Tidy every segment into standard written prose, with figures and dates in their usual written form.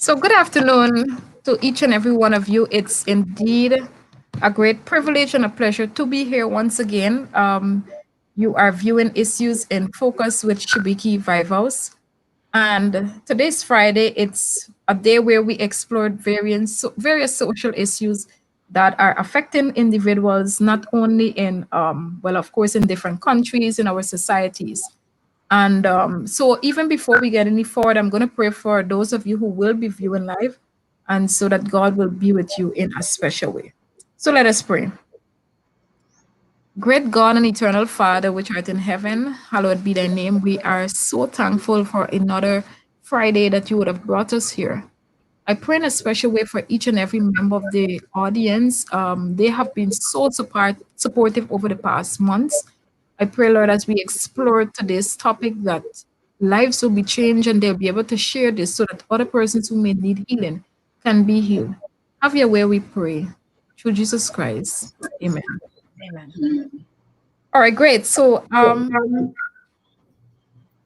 So, good afternoon to each and every one of you. It's indeed a great privilege and a pleasure to be here once again. You are viewing Issues in Focus with Shibiki Vivos. And today's Friday. It's a day where we explored various social issues that are affecting individuals, not only in, well, of course, in different countries, in our societies. And so, even before we get any forward, I'm going to pray for those of you who will be viewing live, and so that God will be with you in a special way. So, let us pray. Great God and eternal Father, which art in heaven, hallowed be thy name. We are so thankful for another Friday that you would have brought us here. I pray in a special way for each and every member of the audience. They have been so supportive over the past months. I pray, Lord, as we explore today's topic, that lives will be changed and they'll be able to share this so that other persons who may need healing can be healed. Have your way, we pray. Through Jesus Christ. Amen. Amen. All right, great. So,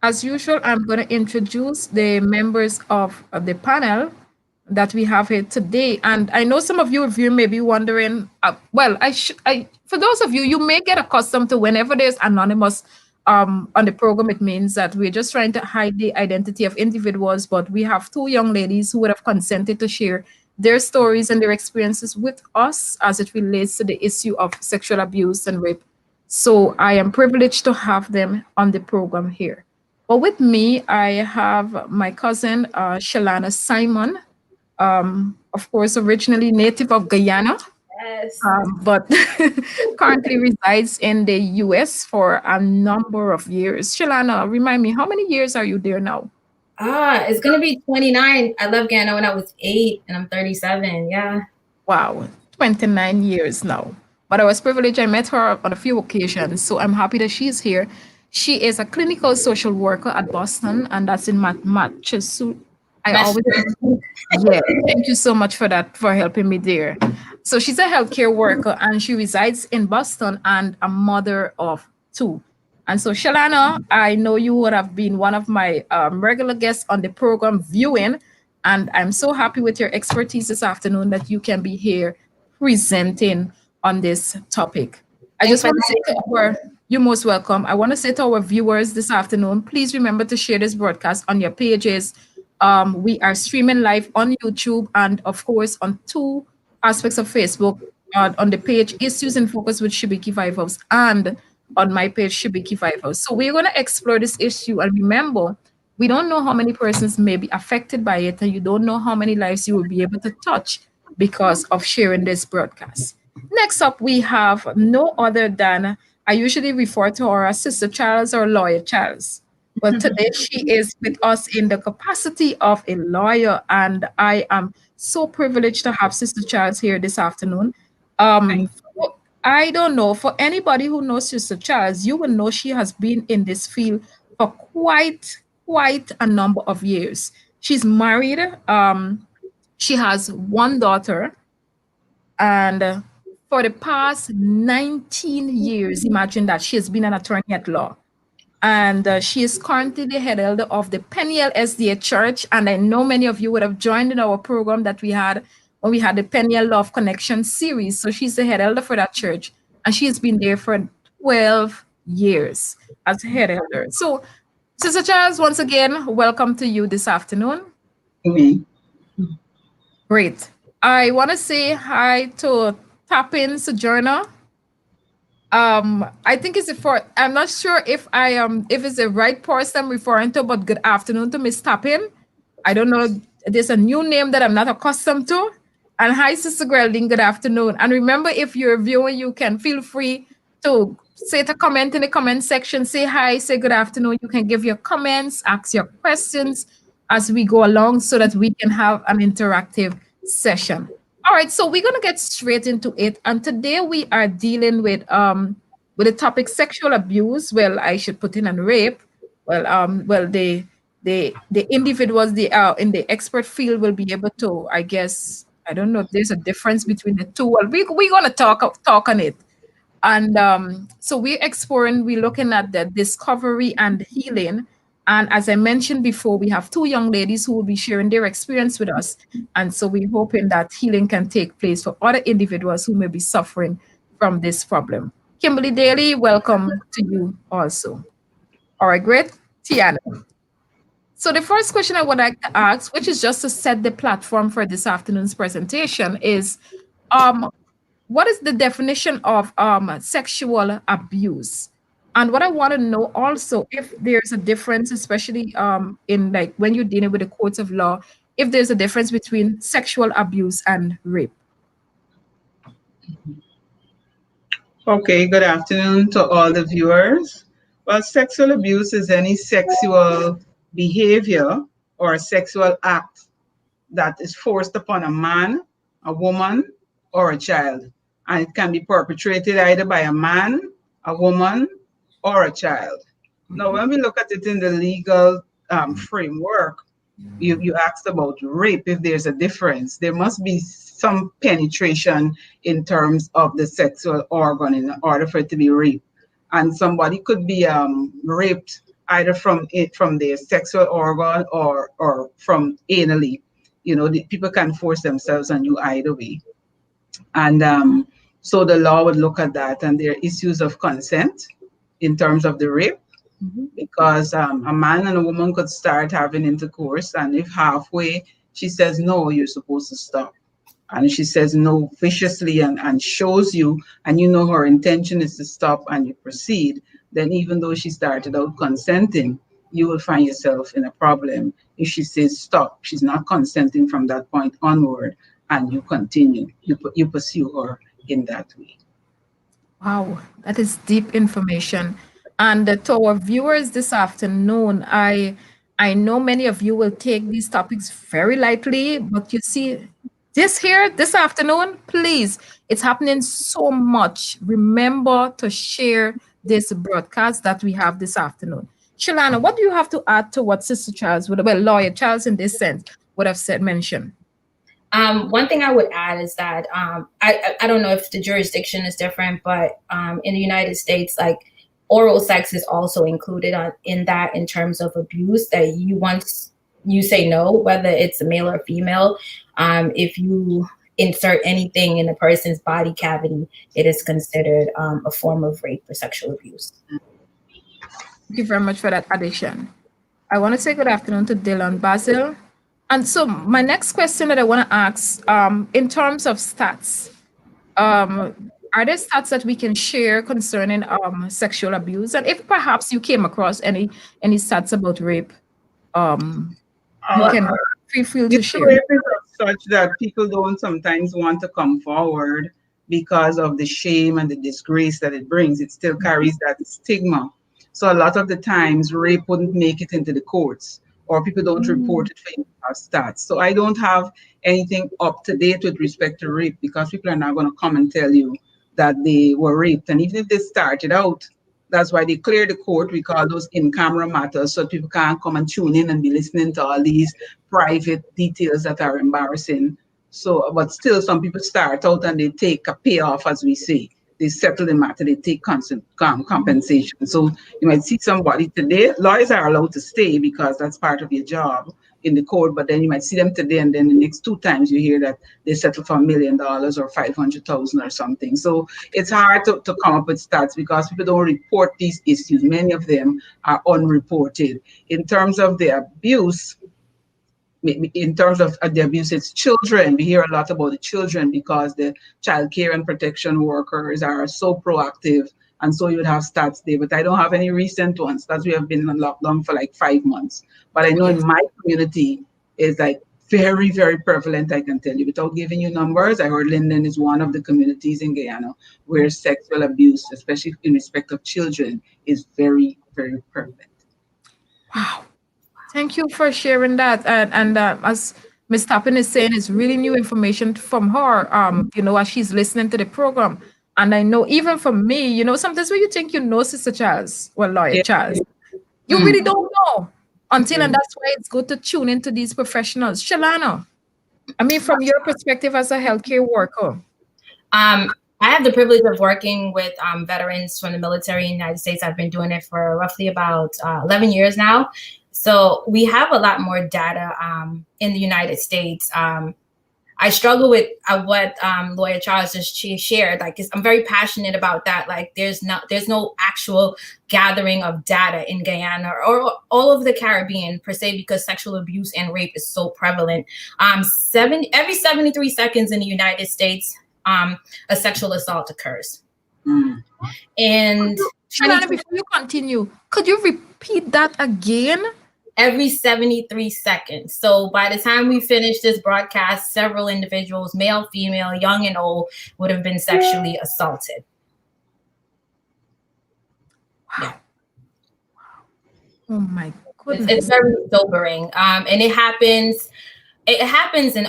as usual, I'm going to introduce the members of the panel that we have here today. And I know some of you, if you may be wondering, for those of you, you may get accustomed to whenever there's anonymous on the program, it means that we're just trying to hide the identity of individuals. But we have two young ladies who would have consented to share their stories and their experiences with us as it relates to the issue of sexual abuse and rape. So I am privileged to have them on the program here. But with me, I have my cousin, Shalana Simon, of course, originally native of Guyana, Yes. but currently resides in the US for a number of years. Shalana, remind me, how many years are you there now? It's gonna be 29. I left Ghana when I was 8, and I'm 37. Yeah. Wow, 29 years now. But I was privileged. I met her on a few occasions, so I'm happy that she's here. She is a clinical social worker at Boston, and that's in Massachusetts. I Mas- always, yeah, thank you so much for that, for helping me there. So she's a healthcare worker and she resides in Boston and a mother of two. And so, Shalana, I know you would have been one of my regular guests on the program viewing, and I'm so happy with your expertise this afternoon that you can be here presenting on this topic. I Thanks just for want to say that. to you're most welcome. I want to say to our viewers this afternoon, please remember to share this broadcast on your pages. We are streaming live on YouTube and, of course, on two aspects of Facebook. On the page Issues in Focus with Shibiki Vivos and on my page Shibiki Vivos. So we're going to explore this issue. And remember, we don't know how many persons may be affected by it, and you don't know how many lives you will be able to touch because of sharing this broadcast. Next up, we have no other than I usually refer to her as Sister Charles or Lawyer Charles. But today she is with us in the capacity of a lawyer, and I am so privileged to have Sister Charles here this afternoon. Um, I don't know, for anybody who knows Sister Charles, you will know she has been in this field for quite a number of years. She's married. She has one daughter, and for the past 19 years, imagine that she has been an attorney at law. And she is currently the head elder of the Peniel SDA Church. And I know many of you would have joined in our program that we had when we had the Peniel Love Connection series. So she's the head elder for that church. And she has been there for 12 years as head elder. So, Sister Charles, once again, welcome to you this afternoon. Amen. Great. I want to say hi to Tapin Sojourner. I think it's for I'm not sure if I if it's the right person I'm referring to, but good afternoon to Miss Tapin. I don't know. There's a new name that I'm not accustomed to. And hi, Sister Geraldine, good afternoon. And remember, if you're viewing, you can feel free to say to comment in the comment section, say hi, say good afternoon. You can give your comments, ask your questions as we go along so that we can have an interactive session. All right, so we're gonna get straight into it. And today we are dealing with the topic sexual abuse. Well, I should put in and rape. Well, the individuals in the expert field will be able to, I guess, I don't know if there's a difference between the two. Well, we're gonna talk on it. And so we're looking at the discovery and healing And as I mentioned before, we have 2 young ladies who will be sharing their experience with us. And so we're hoping that healing can take place for other individuals who may be suffering from this problem. Kimberly Daly, welcome to you also. All right, great. Tiana. So the first question I would like to ask, which is just to set the platform for this afternoon's presentation, is what is the definition of sexual abuse? And what I want to know also, if there's a difference, especially in like when you're dealing with the courts of law, if there's a difference between sexual abuse and rape. Okay, good afternoon to all the viewers. Well, sexual abuse is any sexual behavior or a sexual act that is forced upon a man, a woman, or a child. And it can be perpetrated either by a man, a woman, or a child. Now, when we look at it in the legal framework, you asked about rape, if there's a difference. There must be some penetration in terms of the sexual organ in order for it to be rape. And somebody could be raped either from their sexual organ or from anally. People can force themselves on you either way. And so the law would look at that, and there are issues of consent in terms of the rape. Because a man and a woman could start having intercourse, and if halfway she says no, you're supposed to stop. And she says no viciously and shows you, and you know her intention is to stop, and you proceed, then even though she started out consenting, you will find yourself in a problem. If she says stop, she's not consenting from that point onward, and you continue, you pursue her in that way. Wow, that is deep information. And to our viewers this afternoon, I know many of you will take these topics very lightly, but you see, this afternoon, please, it's happening so much. Remember to share this broadcast that we have this afternoon. Shalana, what do you have to add to what Sister Charles Lawyer Charles in this sense would have mentioned? One thing I would add is that I don't know if the jurisdiction is different, but in the United States, like oral sex is also included in that in terms of abuse, that once you say no, whether it's a male or female, if you insert anything in a person's body cavity, it is considered a form of rape or sexual abuse. Thank you very much for that addition. I want to say good afternoon to Dylan Basil. And so my next question that I want to ask, in terms of stats, are there stats that we can share concerning sexual abuse? And if perhaps you came across any stats about rape, you can feel to share. Rape is such that people don't sometimes want to come forward because of the shame and the disgrace that it brings. It still carries that stigma. So a lot of the times, rape wouldn't make it into the courts, or people don't report it for stats. So I don't have anything up to date with respect to rape, because people are not going to come and tell you that they were raped. And even if they started out, that's why they clear the court. We call those in-camera matters, so people can't come and tune in and be listening to all these private details that are embarrassing. So, but still, some people start out and they take a payoff, as we say. They settle the matter, they take compensation. So you might see somebody today, lawyers are allowed to stay because that's part of your job in the court, but then you might see them today, and then the next 2 times you hear that they settle for $1 million or 500,000 or something. So it's hard to come up with stats because people don't report these issues. Many of them are unreported. In terms of the abuse, it's children. We hear a lot about the children because the child care and protection workers are so proactive, and so you would have stats there. But I don't have any recent ones, because we have been in lockdown for like 5 months. But I know in my community is like very, very prevalent, I can tell you, without giving you numbers. I heard Linden is one of the communities in Guyana where sexual abuse, especially in respect of children, is very, very prevalent. Wow. Thank you for sharing that. And as Ms. Tappin is saying, it's really new information from her, as she's listening to the program. And I know even for me, sometimes when you think Sister Charles, Lawyer Charles, you really don't know until, and that's why it's good to tune into these professionals. Shalana, I mean, from your perspective as a healthcare worker. I have the privilege of working with veterans from the military in the United States. I've been doing it for roughly about 11 years now. So we have a lot more data in the United States. I struggle with what Lawyer Charles just shared. Like, I'm very passionate about that. Like, there's no actual gathering of data in Guyana or all of the Caribbean per se, because sexual abuse and rape is so prevalent. Every 73 seconds in the United States, a sexual assault occurs. And Shalana, before you continue, could you repeat that again? Every 73 seconds. So by the time we finish this broadcast, several individuals, male, female, young and old, would have been sexually assaulted. Wow. Oh my goodness. It's very sobering. And it happens in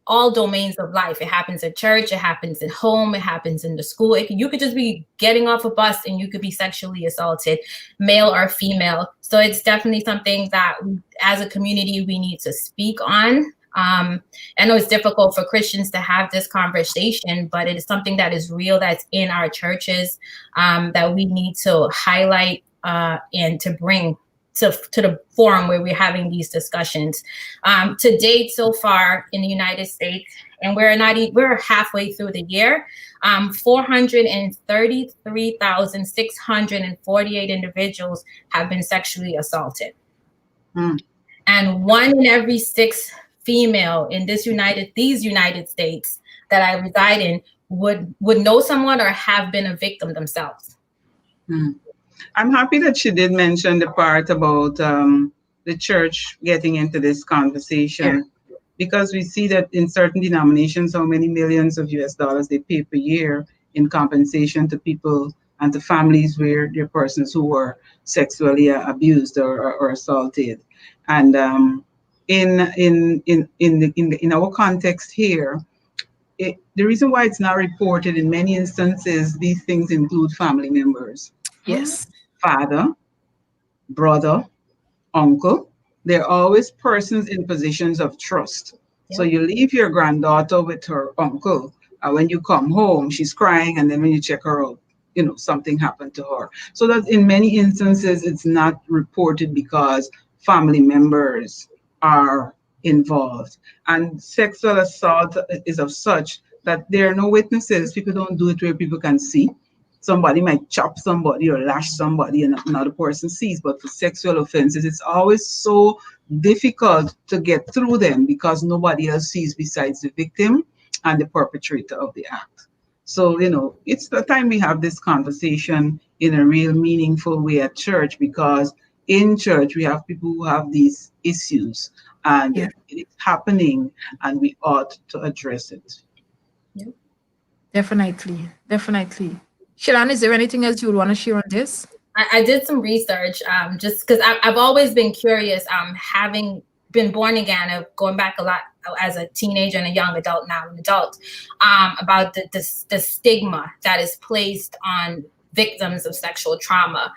all domains of life. It happens at church, it happens at home, it happens in the school. You could just be getting off a bus and you could be sexually assaulted, male or female. So it's definitely something that as a community, we need to speak on. I know it's difficult for Christians to have this conversation, but it is something that is real, that's in our churches, that we need to highlight and to bring to the forum where we're having these discussions. To date, so far in the United States, and we're halfway through the year, 433,648 individuals have been sexually assaulted. And 1 in every 6 female in these United States that I reside in would know someone or have been a victim themselves. I'm happy that she did mention the part about the church getting into this conversation, because we see that in certain denominations, how many millions of US dollars they pay per year in compensation to people and to families where there are persons who were sexually abused or assaulted. And in our context here, the reason why it's not reported in many instances, these things include family members. Yes. Father, brother, uncle. They're always persons in positions of trust. Yep. So you leave your granddaughter with her uncle. When you come home, she's crying. And then when you check her out, something happened to her. So that in many instances, it's not reported because family members are involved. And sexual assault is of such that there are no witnesses. People don't do it where people can see. Somebody might chop somebody or lash somebody and another person sees. But for sexual offenses, it's always so difficult to get through them because nobody else sees besides the victim and the perpetrator of the act. So, it's the time we have this conversation in a real meaningful way at church, because in church, we have people who have these issues and it's happening and we ought to address it. Yeah. Definitely. Shalana, is there anything else you would want to share on this? I did some research just because I've always been curious, having been born in Ghana, going back a lot as a teenager and a young adult, now an adult, about the stigma that is placed on victims of sexual trauma.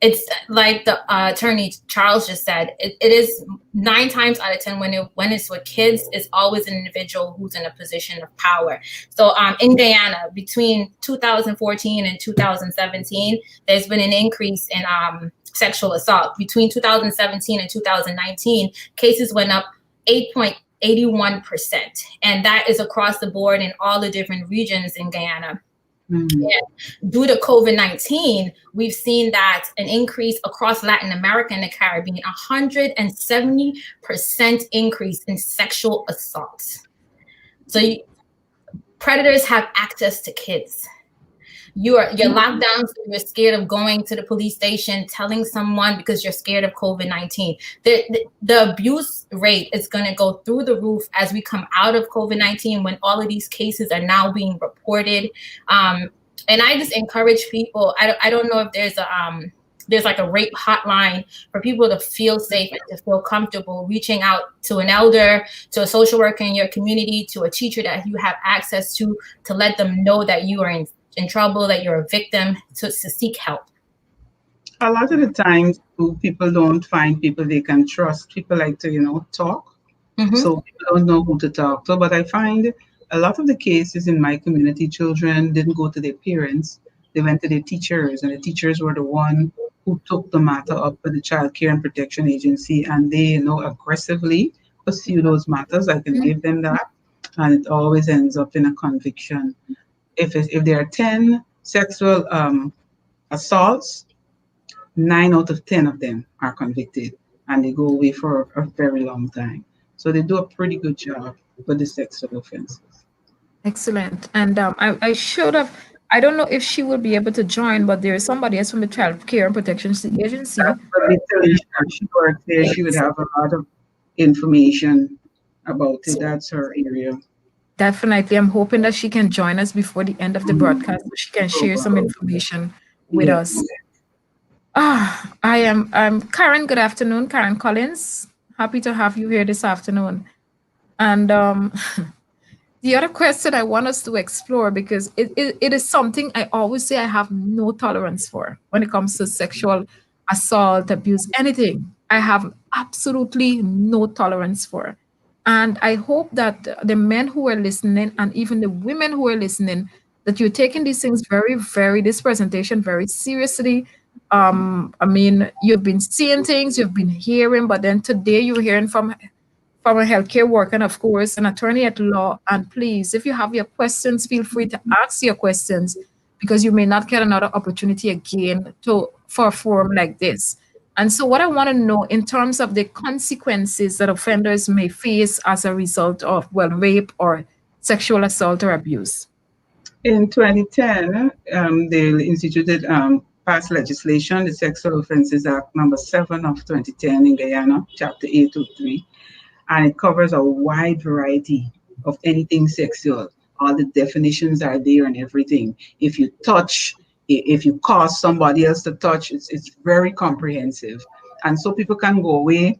It's like the attorney Charles just said, it is 9 times out of 10 when it's with kids, it's always an individual who's in a position of power. So in Guyana, between 2014 and 2017, there's been an increase in sexual assault. Between 2017 and 2019, cases went up 8.81%. And that is across the board in all the different regions in Guyana. Mm-hmm. And due to COVID-19, we've seen that an increase across Latin America and the Caribbean, 170% increase in sexual assaults. So predators have access to kids. You're locked down, so you're scared of going to the police station, telling someone because you're scared of COVID-19. The abuse rate is going to go through the roof as we come out of COVID-19, when all of these cases are now being reported. And I just encourage people. I don't know if there's like a rape hotline for people to feel safe and to feel comfortable reaching out to an elder, to a social worker in your community, to a teacher that you have access to let them know that you are in trouble, that you're a victim, to seek help. A lot of the times, people don't find people they can trust. People like to, talk. Mm-hmm. So people don't know who to talk to. But I find a lot of the cases in my community, children didn't go to their parents. They went to their teachers, and the teachers were the one who took the matter up with the Child Care and Protection Agency, and they, aggressively pursue those matters. I can give them that, and it always ends up in a conviction. If there are 10 sexual assaults, 9 out of 10 of them are convicted, and they go away for a very long time. So they do a pretty good job with the sexual offenses. Excellent. And I should have, I don't know if she will be able to join, but there is somebody else from the Child Care and Protection Agency. She works there. She would have a lot of information about it. That's her area. Definitely. I'm hoping that she can join us before the end of the broadcast so she can share some information with us. I'm Karen. Good afternoon, Karen Collins. Happy to have you here this afternoon. And the other question I want us to explore, because it is something I always say I have no tolerance for when it comes to sexual assault, abuse, anything. I have absolutely no tolerance for. And I hope that the men who are listening and even the women who are listening, that you're taking these things this presentation very seriously. I mean, you've been seeing things, you've been hearing, but then today you're hearing from a healthcare worker and, of course, an attorney at law. And please, if you have your questions, feel free to ask your questions, because you may not get another opportunity again for a forum like this. And so what I want to know in terms of the consequences that offenders may face as a result of, rape or sexual assault or abuse. In 2010, they instituted passed legislation, the Sexual Offences Act number 7 of 2010 in Guyana, Chapter 803, and it covers a wide variety of anything sexual. All the definitions are there and everything. If you touch, if you cause somebody else to touch, it's very comprehensive. And so people can go away,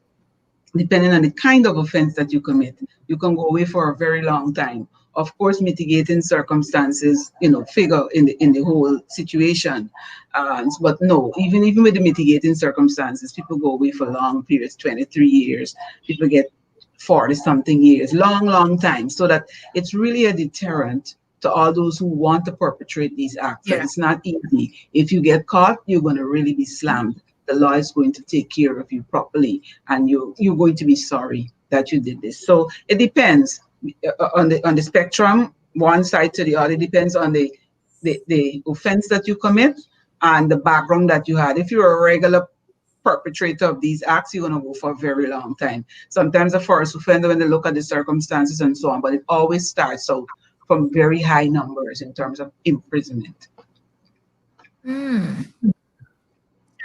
depending on the kind of offense that you commit. You can go away for a very long time. Of course, mitigating circumstances, figure in the whole situation. But no, even with the mitigating circumstances, people go away for long periods, 23 years. People get 40-something years, long time. So that it's really a deterrent to all those who want to perpetrate these acts. Yeah. It's not easy. If you get caught, you're going to really be slammed. The law is going to take care of you properly, and you're going to be sorry that you did this. So it depends on the spectrum, one side to the other. It depends on the offense that you commit and the background that you had. If you're a regular perpetrator of these acts, you're going to go for a very long time. Sometimes a first offender, when they look at the circumstances and so on, but it always starts out from very high numbers in terms of imprisonment. Thank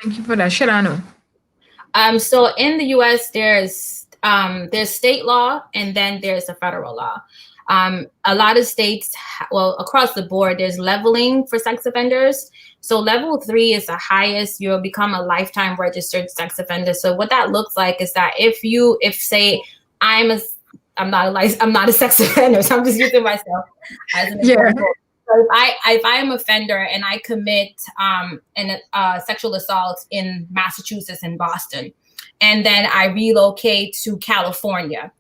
you for that, Shalano. So in the U.S., there's state law, and then there's a federal law. A lot of states, across the board, there's leveling for sex offenders. So level 3 is the highest. You'll become a lifetime registered sex offender. So what that looks like is that if say I'm not a sex offender, so I'm just using myself as an example. So if I am an offender and I commit sexual assault in Massachusetts and Boston, and then I relocate to California,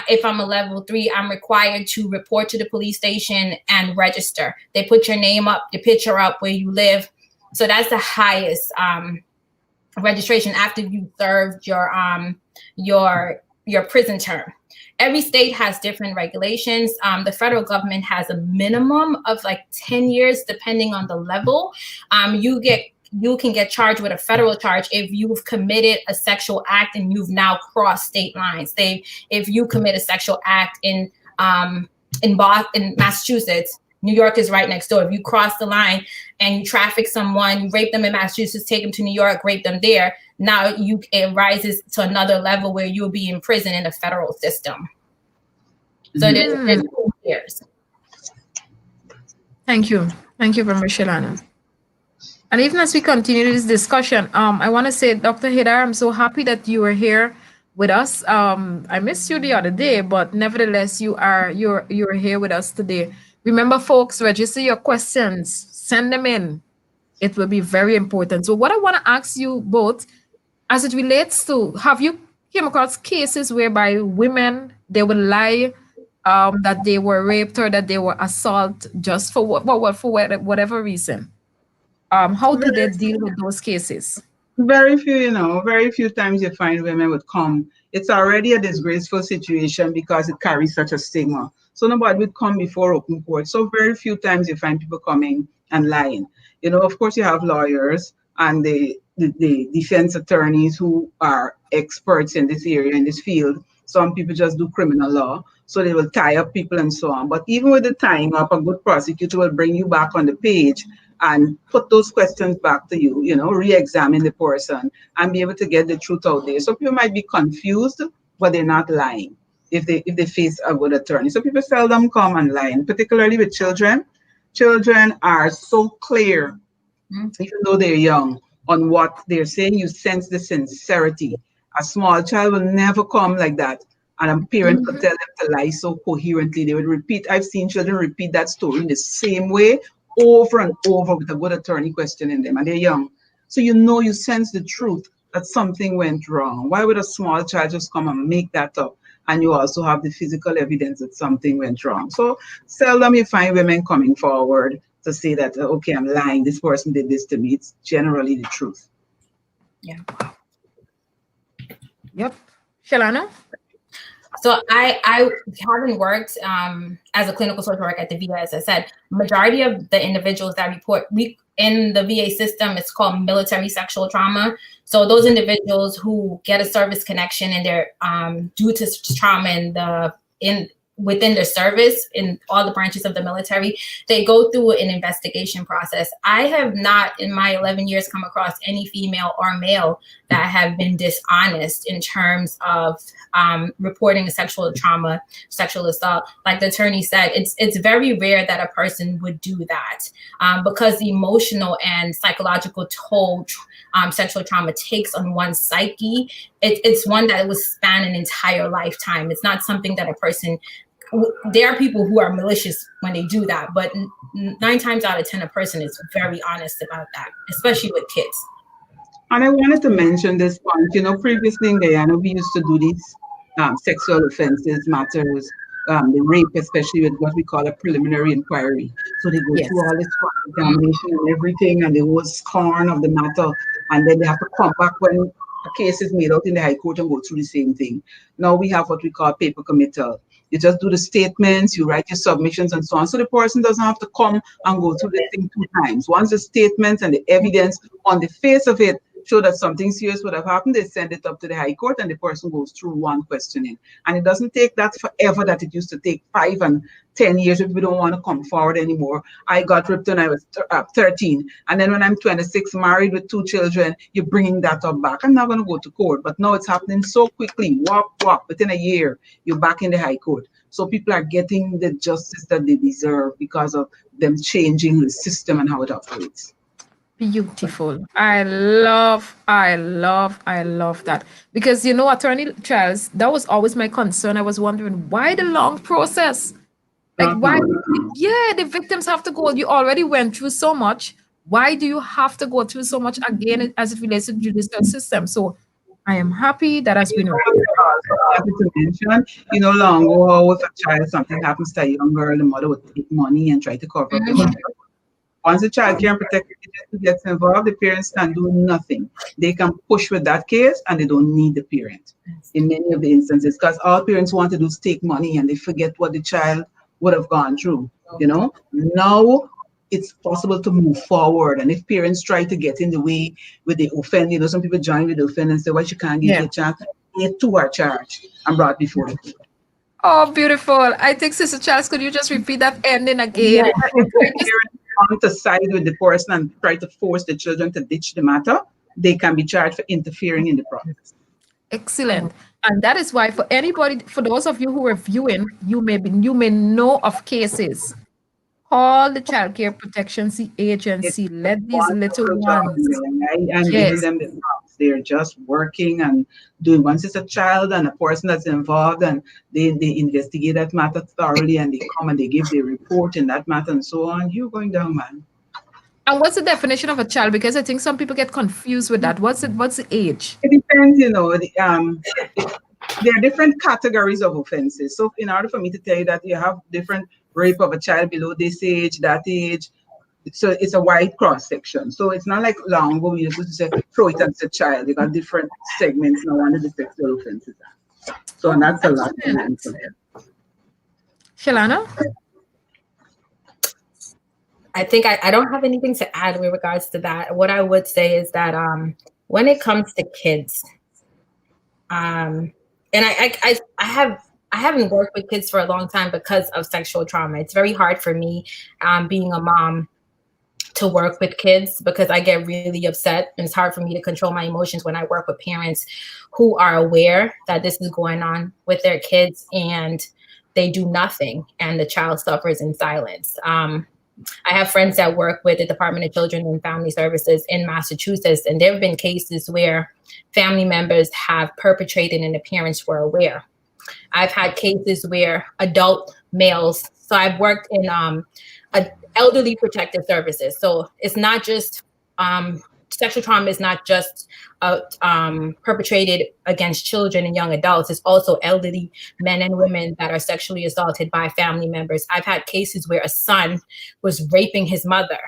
if I'm a level 3, I'm required to report to the police station and register. They put your name up, your picture up, where you live. So that's the highest registration after you served your prison term. Every state has different regulations. The federal government has a minimum of 10 years, depending on the level. You can get charged with a federal charge if you've committed a sexual act and you've now crossed state lines. If you commit a sexual act in Massachusetts, New York is right next door. If you cross the line and you traffic someone, you rape them in Massachusetts, take them to New York, rape them there, now it rises to another level where you'll be in prison in the federal system. So there's 2 years. Thank you very much, Shalana. And even as we continue this discussion, I want to say, Dr. Haydar, I'm so happy that you are here with us. I missed you the other day, but nevertheless, you're here with us today. Remember, folks, register your questions, send them in. It will be very important. So what I want to ask you both, as it relates to, have you came across cases whereby women, they will lie that they were raped or that they were assaulted for whatever reason? How do they deal with those cases? Very few, very few times you find women would come. It's already a disgraceful situation because it carries such a stigma. So nobody would come before open court. So very few times you find people coming and lying. Of course you have lawyers and the defense attorneys who are experts in this area, in this field. Some people just do criminal law, so they will tie up people and so on. But even with the tying up, a good prosecutor will bring you back on the page and put those questions back to you, re-examine the person and be able to get the truth out there. So people might be confused, but they're not lying if they face a good attorney. So people seldom come and lie, and particularly with children. Children are so clear, even though they're young, on what they're saying. You sense the sincerity. A small child will never come like that. And a parent could tell them to lie so coherently. They would repeat. I've seen children repeat that story in the same way over and over with a good attorney questioning them, and they're young. So you sense the truth that something went wrong. Why would a small child just come and make that up? And you also have the physical evidence that something went wrong. So seldom you find women coming forward to say that, okay, I'm lying, this person did this to me. It's generally the truth. Yeah. Yep. Shalana? So I haven't worked as a clinical social worker at the VA. As I said, majority of the individuals that report in the VA system, it's called military sexual trauma. So those individuals who get a service connection and they're due to trauma within their service in all the branches of the military, they go through an investigation process. I have not, in my 11 years, come across any female or male that have been dishonest in terms of reporting a sexual trauma, sexual assault. Like the attorney said, it's very rare that a person would do that because the emotional and psychological toll sexual trauma takes on one's psyche. It's one that will span an entire lifetime. It's not something that a person. There are people who are malicious when they do that, but 9 times out of 10, a person is very honest about that, especially with kids. And I wanted to mention this point. Previously in Guyana, we used to do these sexual offenses matters, the rape, especially with what we call a preliminary inquiry. So they go through all this examination and everything, and the whole scorn of the matter, and then they have to come back when a case is made out in the High Court and go through the same thing. Now we have what we call paper committal. You just do the statements, you write your submissions and so on. So the person doesn't have to come and go through the thing 2 times. Once the statements and the evidence on the face of it show that something serious would have happened, they send it up to the High Court and the person goes through one questioning. And it doesn't take that forever that it used to take 5 and 10 years if we don't want to come forward anymore. I got ripped when I was 13. And then when I'm 26, married with 2 children, you're bringing that up back. I'm not going to go to court. But now it's happening so quickly. Whop, within a year, you're back in the High Court. So people are getting the justice that they deserve because of them changing the system and how it operates. Beautiful. I love that. Because, Attorney Charles, that was always my concern. I was wondering, why the long process? Like, why? Yeah, the victims have to go. You already went through so much. Why do you have to go through so much again as it relates to the judicial system? So I am happy that has been. Happy to mention, long ago, if a child, something happens to a young girl, the mother would take money and try to cover up the. Once the child care and protective agency gets involved, the parents can do nothing. They can push with that case and they don't need the parent in many of the instances, because all parents want to do is take money and they forget what the child would have gone through. Now it's possible to move forward. And if parents try to get in the way with the offend, some people join with the offend and say, well, you can't get a chance. They too are charged and brought before the court. Oh, beautiful. I think, Sister Charles, could you just repeat that ending again? Want to side with the person and try to force the children to ditch the matter, they can be charged for interfering in the process. Excellent. And that is why for those of you who are viewing, you may know of cases. Call the Child Care Protection Agency. Let these little ones. And giving them the props. They're just working and doing. Once it's a child and a person that's involved, and they investigate that matter thoroughly, and they come and they give their report in that matter and so on, you're going down, man. And what's the definition of a child? Because I think some people get confused with that. What's the age? It depends, there are different categories of offenses. So in order for me to tell you that you have different rape of a child below this age, that age, So it's a wide cross section. So it's not like long ago we used to say throw it at the child. You got different segments now under the Sexual Offences Act. So Oh, that's a lot. Shalana? I think I don't have anything to add with regards to that. What I would say is that when it comes to kids, and I haven't worked with kids for a long time because of sexual trauma. It's very hard for me, being a mom, to work with kids because I get really upset, and it's hard for me to control my emotions when I work with parents who are aware that this is going on with their kids and they do nothing and the child suffers in silence. I have friends that work with the Department of Children and Family Services in Massachusetts, and there have been cases where family members have perpetrated and the parents were aware. I've had cases where adult males, so I've worked in elderly protective services. So it's not just sexual trauma is not just perpetrated against children and young adults. It's also elderly men and women that are sexually assaulted by family members. I've had cases where a son was raping his mother,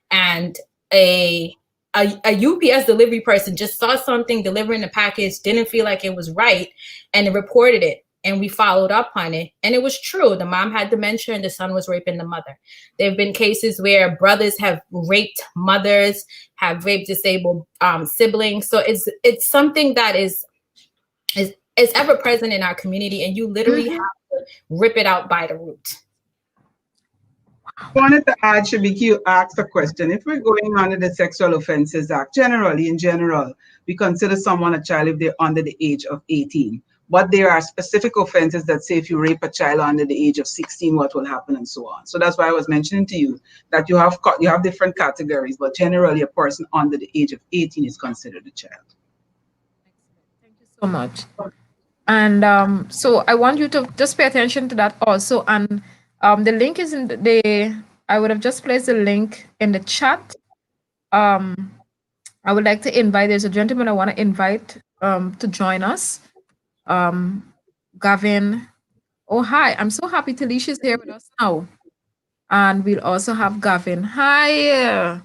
and a UPS delivery person just saw something delivering a package, didn't feel like it was right, and reported it. And we followed up on it. And it was true. The mom had dementia and the son was raping the mother. There have been cases where brothers have raped mothers, have raped disabled siblings. So it's something that is ever present in our community. And you literally have to rip it out by the root. I wanted to add, Shabiki, you asked a question. If we're going under the Sexual Offences Act, in general, we consider someone a child if they're under the age of 18. But there are specific offenses that say if you rape a child under the age of 16, what will happen and so on. So that's why I was mentioning to you that you have different categories, but generally a person under the age of 18 is considered a child. Thank you so much. And so I want you to just pay attention to that also. And the link is in I would have just placed the link in the chat. I would like to invite, there's a gentleman I want to invite to join us. Gavin. Oh, hi. I'm so happy Talisha's here with us now. And we'll also have Gavin. Hi,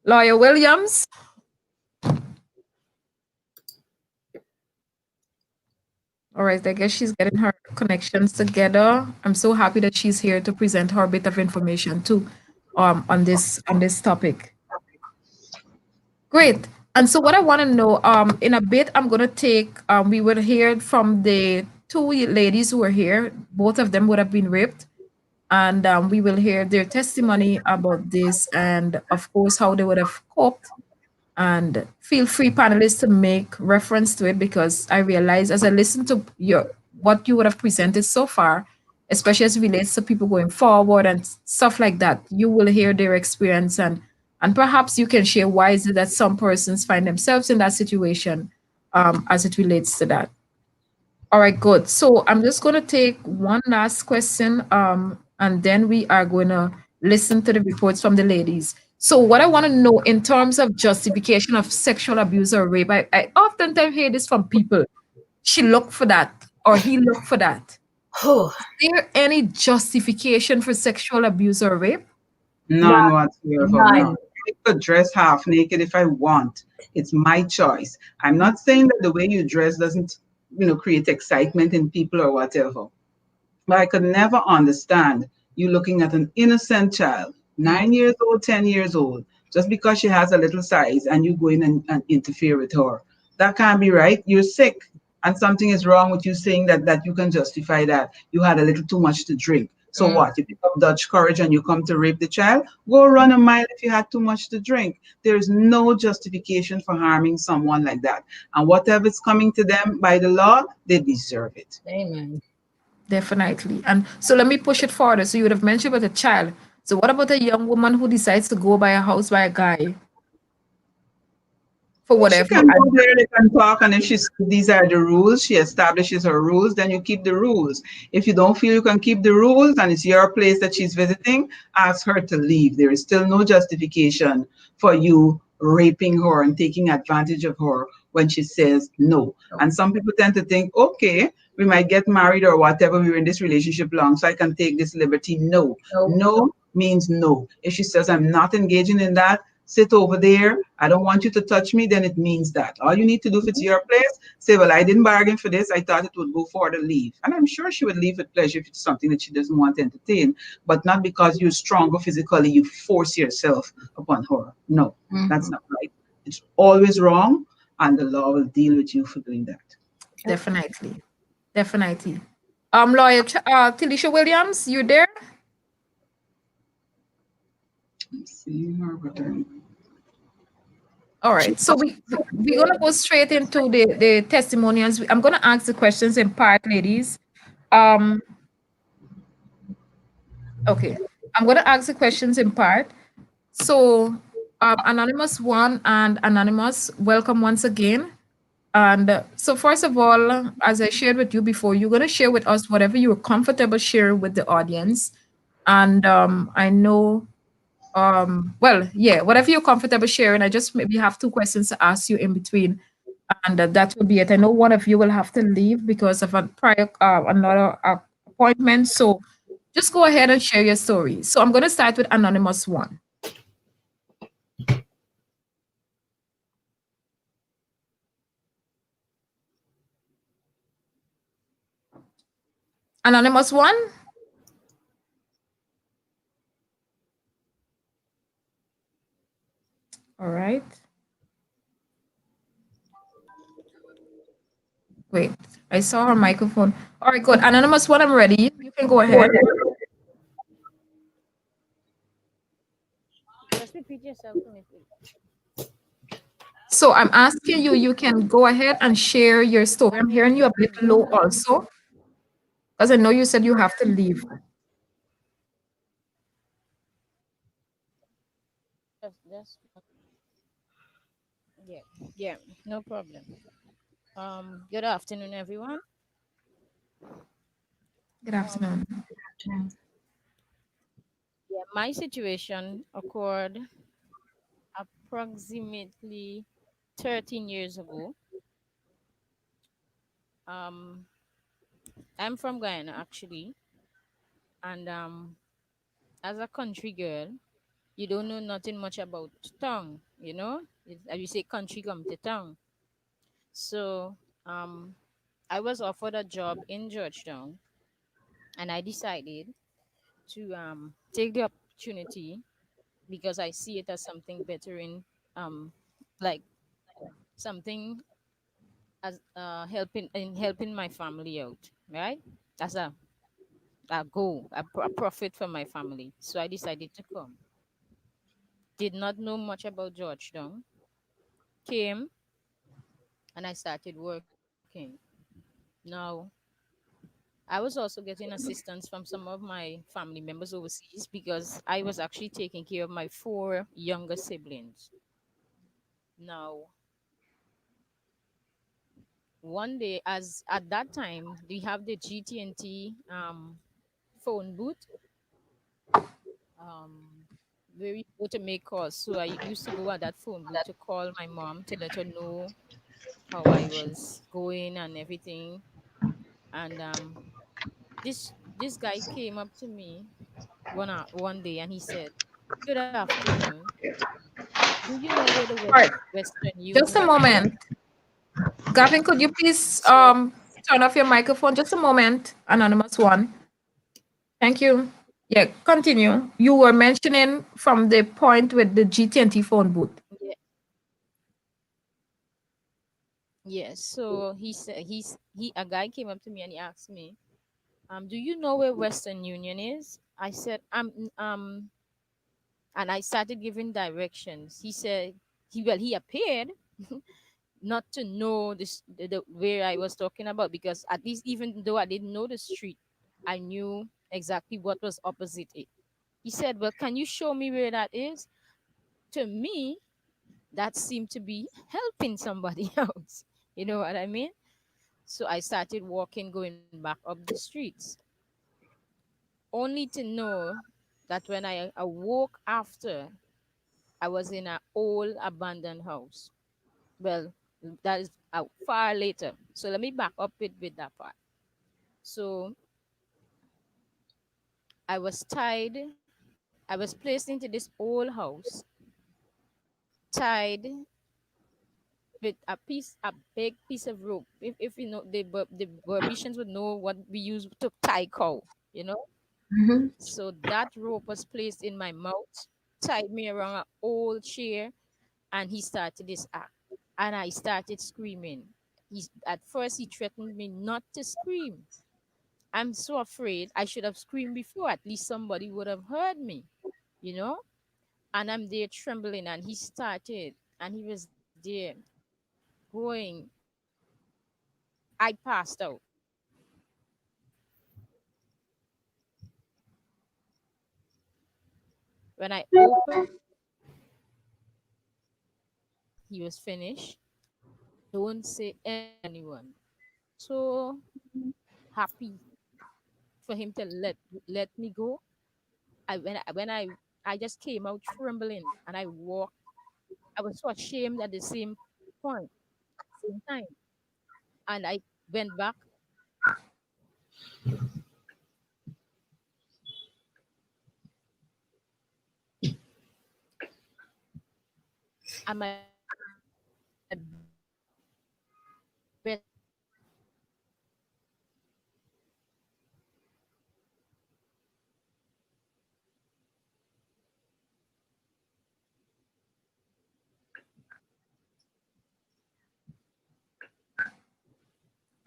Lawyer Williams. All right, I guess she's getting her connections together. I'm so happy that she's here to present her bit of information too on this topic. Great. And so what I want to know, in a bit, I'm going to take, we will hear from the two ladies who are here. Both of them would have been raped. And we will hear their testimony about this and, of course, how they would have coped. And feel free, panelists, to make reference to it, because I realize as I listen to what you would have presented so far, especially as it relates to people going forward and stuff like that, you will hear their experience and perhaps you can share why is it that some persons find themselves in that situation as it relates to that. All right, good. So I'm just going to take one last question and then we are going to listen to the reports from the ladies. So what I want to know in terms of justification of sexual abuse or rape, I oftentimes hear this from people. She looked for that or he looked for that. Is there any justification for sexual abuse or rape? None whatsoever. None. I could dress half naked if I want. It's my choice. I'm not saying that the way you dress doesn't, create excitement in people or whatever. But I could never understand you looking at an innocent child, 9 years old, 10 years old, just because she has a little size and you go in and interfere with her. That can't be right. You're sick and something is wrong with you saying that you can justify that. You had a little too much to drink. So what? You pick up Dutch courage and you come to rape the child? Go run a mile if you had too much to drink. There's no justification for harming someone like that. And whatever is coming to them by the law, they deserve it. Amen. Definitely. And so let me push it further. So you would have mentioned about a child. So what about a young woman who decides to go by a house by a guy? For whatever. She can go there, they can talk, and if these are the rules, she establishes her rules, then you keep the rules. If you don't feel you can keep the rules and it's your place that she's visiting, ask her to leave. There is still no justification for you raping her and taking advantage of her when she says no. And some people tend to think, okay, we might get married or whatever, we were in this relationship long, so I can take this liberty. No, means no. If she says, I'm not engaging in that, sit over there, I don't want you to touch me, then it means that. All you need to do if it's your place, say, well, I didn't bargain for this. I thought it would go for her to leave. And I'm sure she would leave with pleasure if it's something that she doesn't want to entertain, but not because you're stronger physically, you force yourself upon her. No, that's not right. It's always wrong, and the law will deal with you for doing that. Definitely. Definitely. Lawyer Tilisha Williams, you there? Let's see her button. All right. So we're gonna go straight into the testimonials. I'm gonna ask the questions in part, ladies. Um, okay. I'm gonna ask the questions in part. So Anonymous One and Anonymous, welcome once again. And so first of all, as I shared with you before, you're gonna share with us whatever you're comfortable sharing with the audience. And I know well, yeah, whatever you're comfortable sharing. I just maybe have two questions to ask you in between, and that will be it. I know one of you will have to leave because of a prior another appointment. So just go ahead and share your story. So I'm going to start with Anonymous One. Anonymous One. All right. Wait, I saw her microphone. All right, good. Anonymous One, I'm ready. You can go ahead. Just repeat yourself for me, please. So I'm asking you, you can go ahead and share your story. I'm hearing you a bit low also, because I know you said you have to leave. Just yeah, yeah, no problem. Good afternoon, everyone. Good afternoon. Yeah, my situation occurred approximately 13 years ago. Um, I'm from Guyana actually, and as a country girl, you don't know nothing much about tongue. As you say, country come to tongue. So I was offered a job in Georgetown, and I decided to take the opportunity because I see it as something better um like something as helping my family out, right? That's a goal, a profit for my family. So I decided to come. Did not know much about Georgetown. Came and I started working. Now I was also getting assistance from some of my family members overseas because I was actually taking care of my four younger siblings. Now, one day, as at that time, we have the GT&T phone booth um, where we go to make calls. So I used to go at that phone booth to call my mom to let her know how I was going and everything. And this guy came up to me one day and he said, "Good afternoon. Do you know where the All right, Western just a Union is?" moment. Gavin, could you please So turn off your microphone? Just a moment, Anonymous One. Thank you. Yeah, continue. You were mentioning from the point with the GT&T phone booth. yeah, yes. So he said he a guy came up to me and he asked me, "Do you know where Western Union is?" I said, and I started giving directions. He said he appeared not to know where I was talking about because at least even though I didn't know the street, I knew exactly what was opposite it. He said, "Well, can you show me where that is?" To me, that seemed to be helping somebody else. You know what I mean? So I started walking, going back up the streets, only to know that when I awoke after, I was in an old abandoned house. Well, that is far later. So let me back up with that part. So I was tied. I was placed into this old house, tied with a big piece of rope. If you know the Barbicians would know what we use to tie cow, you know. Mm-hmm. So that rope was placed in my mouth, tied me around an old chair, and he started this act. And I started screaming. At first he threatened me not to scream. I'm so afraid. I should have screamed before. At least somebody would have heard me, you know? And I'm there trembling, and he started, and he was there going. I passed out. When I opened my eyes, he was finished. Don't say anyone. So happy for him to let me go. I just came out trembling, and I walked. I was so ashamed at the same point, same time, and I went back. And my best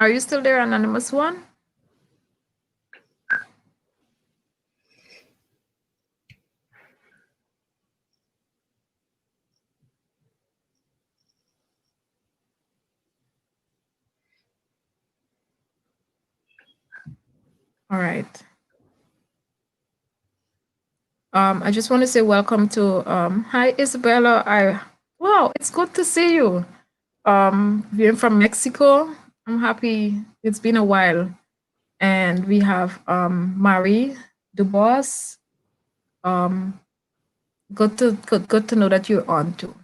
Are you still there, Anonymous One? All right. I just want to say welcome to hi Isabella. Wow, it's good to see you. We're from Mexico. I'm happy. It's been a while. And we have Marie Dubois. Um, good to know that you're on too.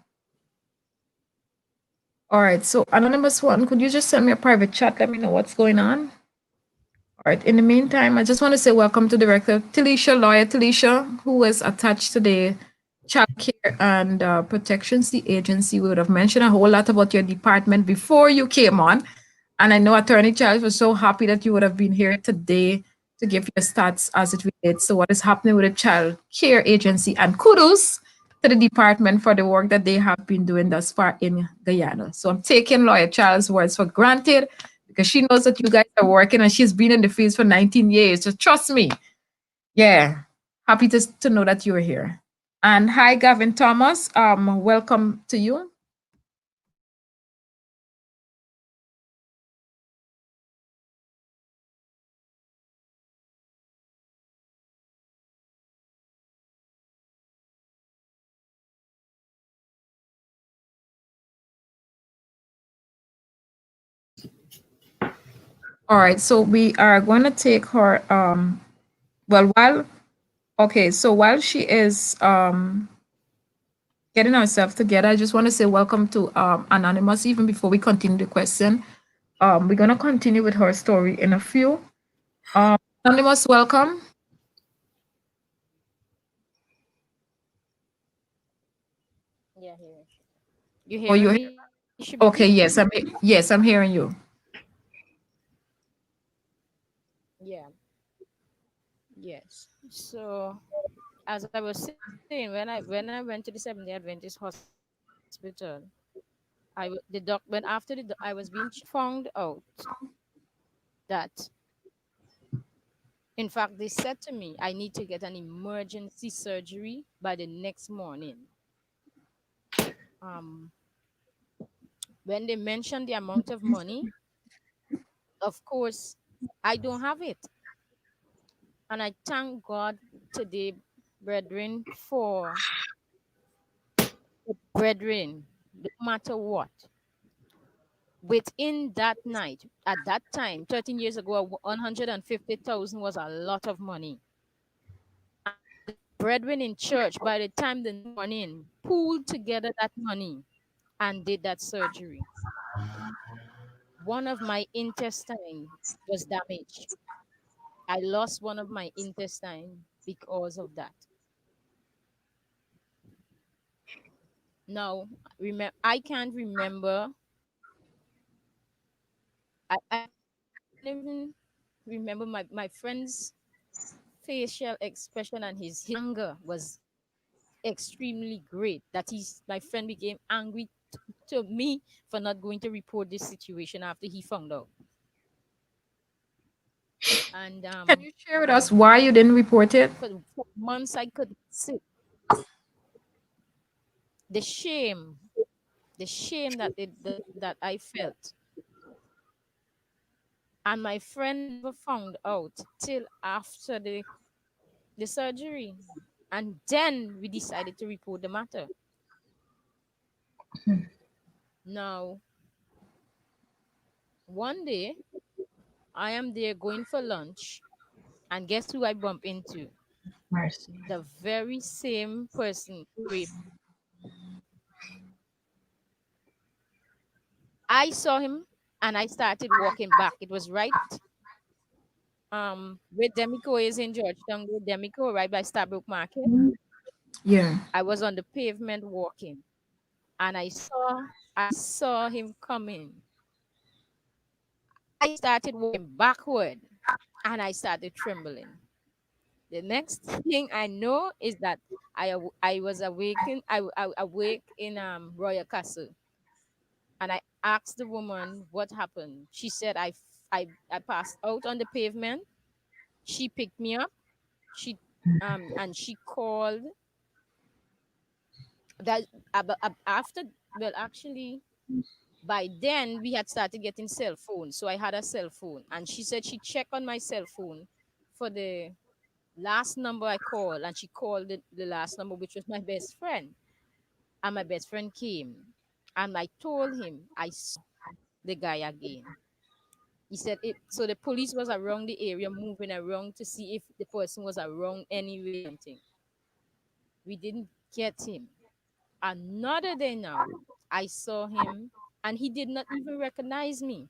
All right. So Anonymous One, could you just send me a private chat? Let me know what's going on. All right. In the meantime, I just want to say welcome to Director Talisha, Lawyer Talisha, who is attached to the Child Care and Protections, the agency. We would have mentioned a whole lot about your department before you came on. And I know Attorney Charles was so happy that you would have been here today to give your stats as it relates to what is happening with the Child Care Agency. And kudos to the department for the work that they have been doing thus far in Guyana. So I'm taking Lawyer Charles' words for granted because she knows that you guys are working and she's been in the field for 19 years. Just trust me. Yeah. Happy to know that you're here. And hi, Gavin Thomas. Welcome to you. All right, so we are going to take her. Well, while okay, so while she is getting herself together, I just want to say welcome to Anonymous. Even before we continue the question, we're gonna continue with her story in a few. Anonymous, welcome. Yeah, here. You Oh, hearing you're me, Shibiki? okay. Yes, I'm hearing you. Yeah. Yes. So as I was saying, when I went to the Seventh Day Adventist hospital, I the doc when after I was being found out that in fact they said to me I need to get an emergency surgery by the next morning. Um, when they mentioned the amount of money, of course, I don't have it, and I thank God today, brethren, for brethren, no matter what. Within that night, at that time, 13 years ago, 150,000 was a lot of money. And the brethren in church, by the time the morning, pooled together that money and did that surgery. One of my intestine was damaged. I lost one of my intestine because of that. Now, I can't remember. I can't even remember my friend's facial expression, and his anger was extremely great. That my friend became angry to me for not going to report this situation after he found out. And Can you share with us why you didn't report it? for months I could sit. The shame, the shame that I felt, and my friend never found out till after the surgery, and then we decided to report the matter. Now, one day I am there going for lunch, and guess who I bump into? Mercy. The very same person who raped. I saw him and I started walking back. It was right where Demico is in Georgetown, where Demico, right by Starbrook Market. Yeah. I was on the pavement walking, and I saw him coming. I started walking backward, and I started trembling. The next thing I know is that I was awakened. I awake in Royal Castle, and I asked the woman what happened. She said I passed out on the pavement. She picked me up. She and she called that after, well, actually, by then we had started getting cell phones, so I had a cell phone, and she said she checked on my cell phone for the last number I called, and she called the last number, which was my best friend. And my best friend came, and I told him I saw the guy again. He said it. So the police was around the area, moving around to see if the person was around anyway. Something. We didn't get him. Another day now, I saw him, and he did not even recognize me.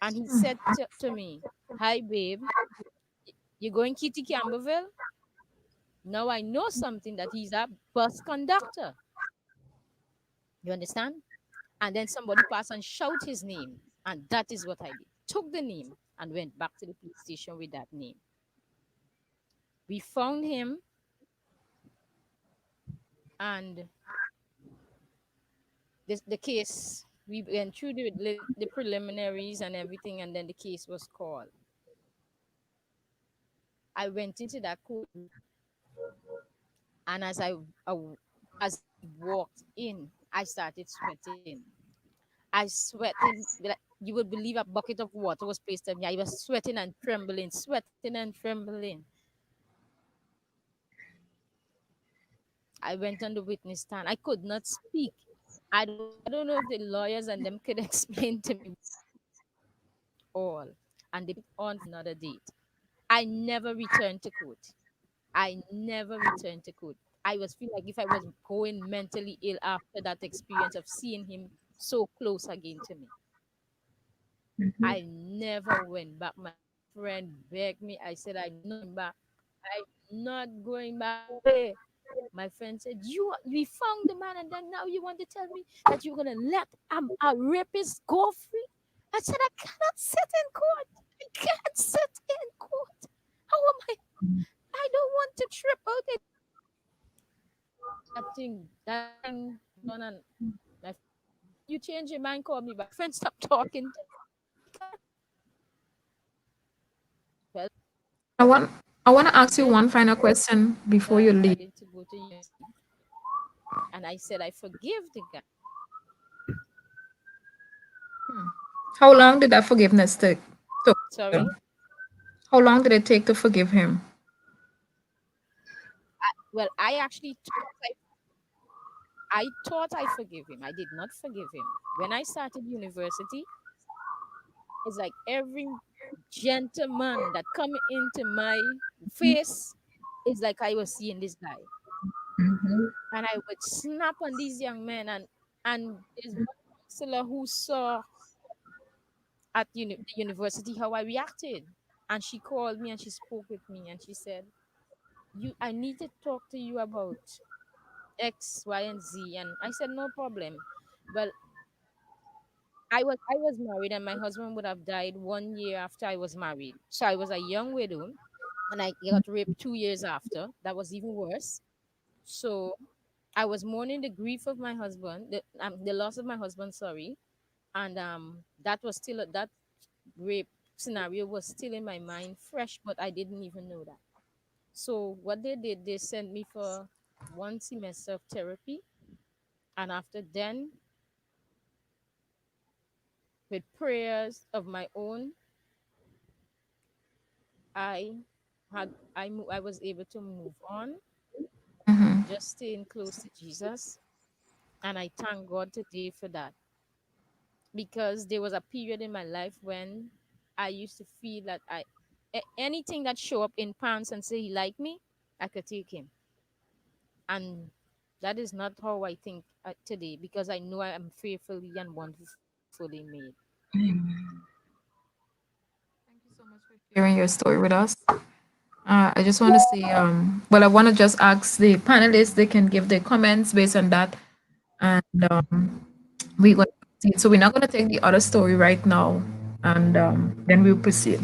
And he said to me, "Hi, babe, you going Kitty Campbellville?" Now I know something, that he's a bus conductor. You understand? And then somebody passed and shout his name. And that is what I did. Took the name and went back to the police station with that name. We found him, and the case, we went through the preliminaries and everything, and then the case was called. I went into that court, and as I walked in, I started sweating. I sweating, like, you would believe a bucket of water was placed on me. I was sweating and trembling. I went on the witness stand. I could not speak. I don't know if the lawyers and them could explain to me all. And they put on another date. I never returned to court. I never returned to court. I was feel like if I was going mentally ill after that experience of seeing him so close again to me. I never went back. My friend begged me. I said, I'm not back. I'm not going back. Hey. My friend said, we found the man, and then now you want to tell me that you're gonna let a rapist go free? I said, I cannot sit in court. I can't sit in court. How am I? I don't want to trip out. That thing done, and my you change your mind, call me back. Friend, stop talking. Well, I want I want to ask you one final question before you leave. decided to go to university, and I said I forgive the guy. How long did that forgiveness take? Sorry. How long did it take to forgive him? Well, I thought I forgive him. I did not forgive him. When I started university, it's like every gentleman that come into my face is like I was seeing this guy. And I would snap on these young men, and there's one counselor who saw at the university how I reacted. And she called me and she spoke with me and she said, I need to talk to you about X, Y, and Z. And I said, no problem. But I was married, and my husband would have died 1 year after I was married. So I was a young widow, and I got raped 2 years after. That was even worse. So I was mourning the grief of my husband, the loss of my husband. Sorry, and that was still that rape scenario was still in my mind, fresh, but I didn't even know that. So what they did, they sent me for 1 semester of therapy, and after then, with prayers of my own, I I was able to move on, Mhm. just staying close to Jesus, and I thank God today for that, because there was a period in my life when I used to feel that anything that show up in pants and say he liked me, I could take him, and that is not how I think today, because I know I am fearfully and wonderfully made. Thank you so much for sharing your story with us. I just want to say, well, I want to just ask the panelists, they can give their comments based on that. And we're going to proceed. So we're not going to take the other story right now. And then we'll proceed.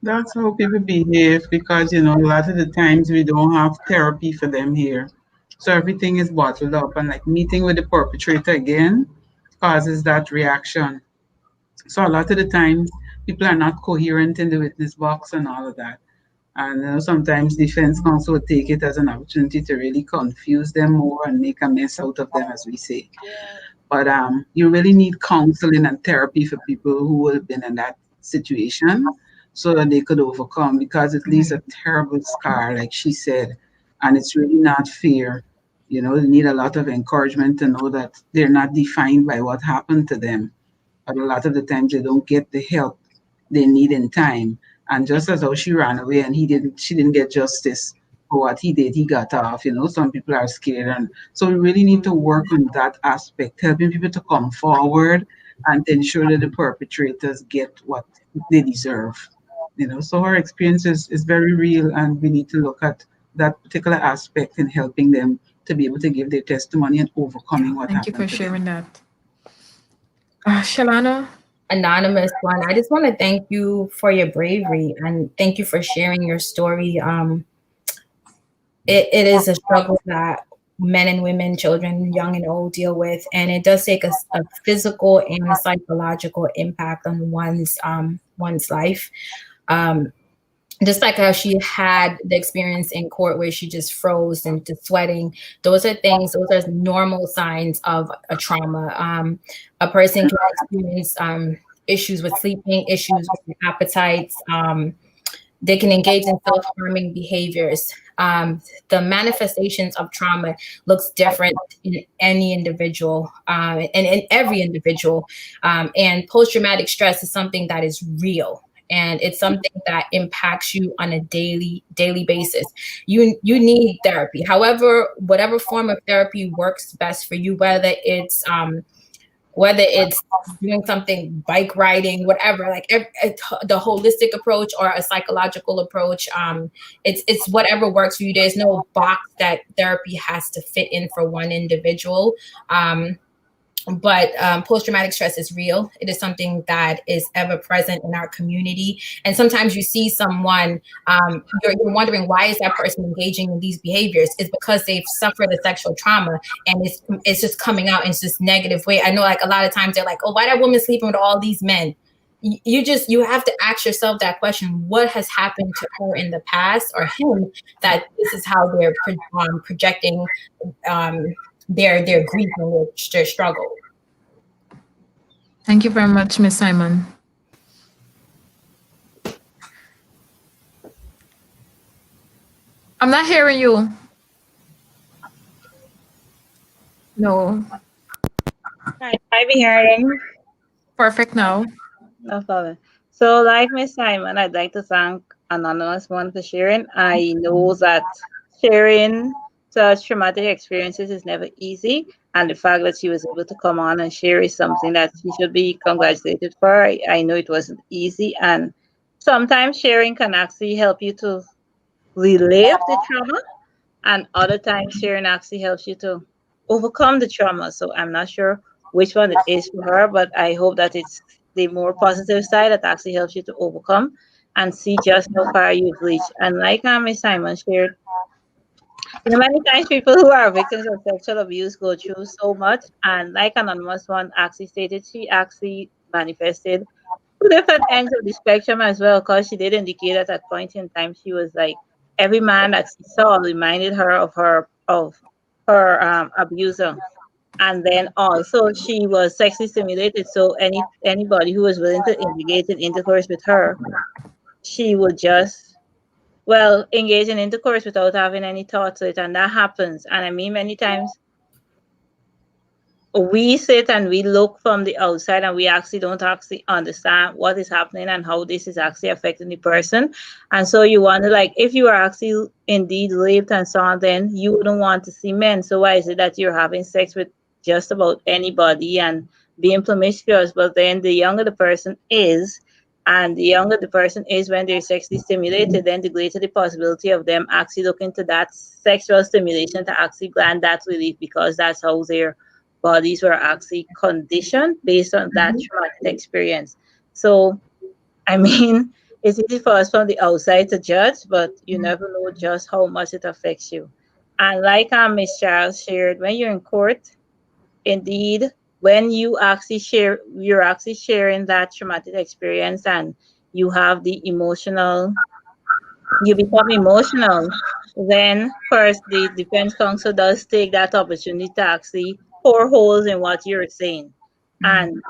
That's how people behave because, a lot of the times we don't have therapy for them here. So everything is bottled up, and like meeting with the perpetrator again causes that reaction. So a lot of the times people are not coherent in the witness box and all of that. And sometimes defense counsel would take it as an opportunity to really confuse them more and make a mess out of them, as we say. Yeah. But you really need counseling and therapy for people who have been in that situation so that they could overcome, because it leaves a terrible scar, like she said, and it's really not fair. They need a lot of encouragement to know that they're not defined by what happened to them, but a lot of the times they don't get the help they need in time. And just as how she ran away and she didn't get justice for what he did, he got off. Some people are scared, and so we really need to work on that aspect, helping people to come forward and to ensure that the perpetrators get what they deserve. So her experience is very real, and we need to look at that particular aspect in helping them to be able to give their testimony and overcoming what Thank you for happened to them. sharing that. Shalana, Anonymous one, I just want to thank you for your bravery and thank you for sharing your story. It is a struggle that men and women, children, young and old, deal with, and it does take a physical and a psychological impact on one's life. Um, just like how she had the experience in court where she just froze and just sweating, those are normal signs of a trauma. A person can experience issues with sleeping, issues with their appetites. They can engage in self-harming behaviors. The manifestations of trauma looks different in any individual, and in every individual. And post-traumatic stress is something that is real, and it's something that impacts you on a daily basis. You need therapy. However, whatever form of therapy works best for you, whether it's doing something, bike riding, whatever, like the holistic approach or a psychological approach, it's whatever works for you. There's no box that therapy has to fit in for one individual. But post-traumatic stress is real. It is something that is ever present in our community. And sometimes you see someone, you're wondering, why is that person engaging in these behaviors? It's because they've suffered a sexual trauma, and it's just coming out in this negative way. I know, like, a lot of times they're like, oh, why that woman sleeping with all these men? You have to ask yourself that question: what has happened to her in the past, or him, that this is how they're projecting their grief and their struggle. thank you very much, Miss Simon. I'm not hearing you. No, Hi, I be hearing. perfect now. No problem. So, like Miss Simon, I'd like to thank Anonymous One for sharing. I know that sharing such traumatic experiences is never easy, and the fact that she was able to come on and share is something that she should be congratulated for. I know it wasn't easy, and sometimes sharing can actually help you to relive the trauma and other times sharing actually helps you to overcome the trauma. So I'm not sure which one it is for her, but I hope that it's the more positive side that actually helps you to overcome and see just how far you've reached. And like Miss Simon shared, many times people who are victims of sexual abuse go through so much. And like Anonymous One actually stated, she actually manifested two different ends of the spectrum as well, because she did indicate that at point in time she was like every man that she saw reminded her of her abuser. And then also she was sexually stimulated, so anybody who was willing to engage in intercourse with her, she would just engage in intercourse without having any thought to it. And that happens. And I mean, many times we sit and we look from the outside and we actually don't actually understand what is happening and how this is actually affecting the person. And so you wonder, like, if you are actually indeed raped and so on, then you wouldn't want to see men. So why is it that you're having sex with just about anybody and being promiscuous? But then the younger the person is, and the younger the person is when they're sexually stimulated, then the greater the possibility of them actually looking to that sexual stimulation to actually grant that relief, because that's how their bodies were actually conditioned based on that traumatic experience. So, I mean, it's easy for us from the outside to judge, but you never know just how much it affects you. And like Miss Charles shared, when you're in court, indeed, when you actually share, you're actually sharing that traumatic experience, and you have the emotional, you become emotional. Then first, the defense counsel does take that opportunity to actually pour holes in what you're saying. And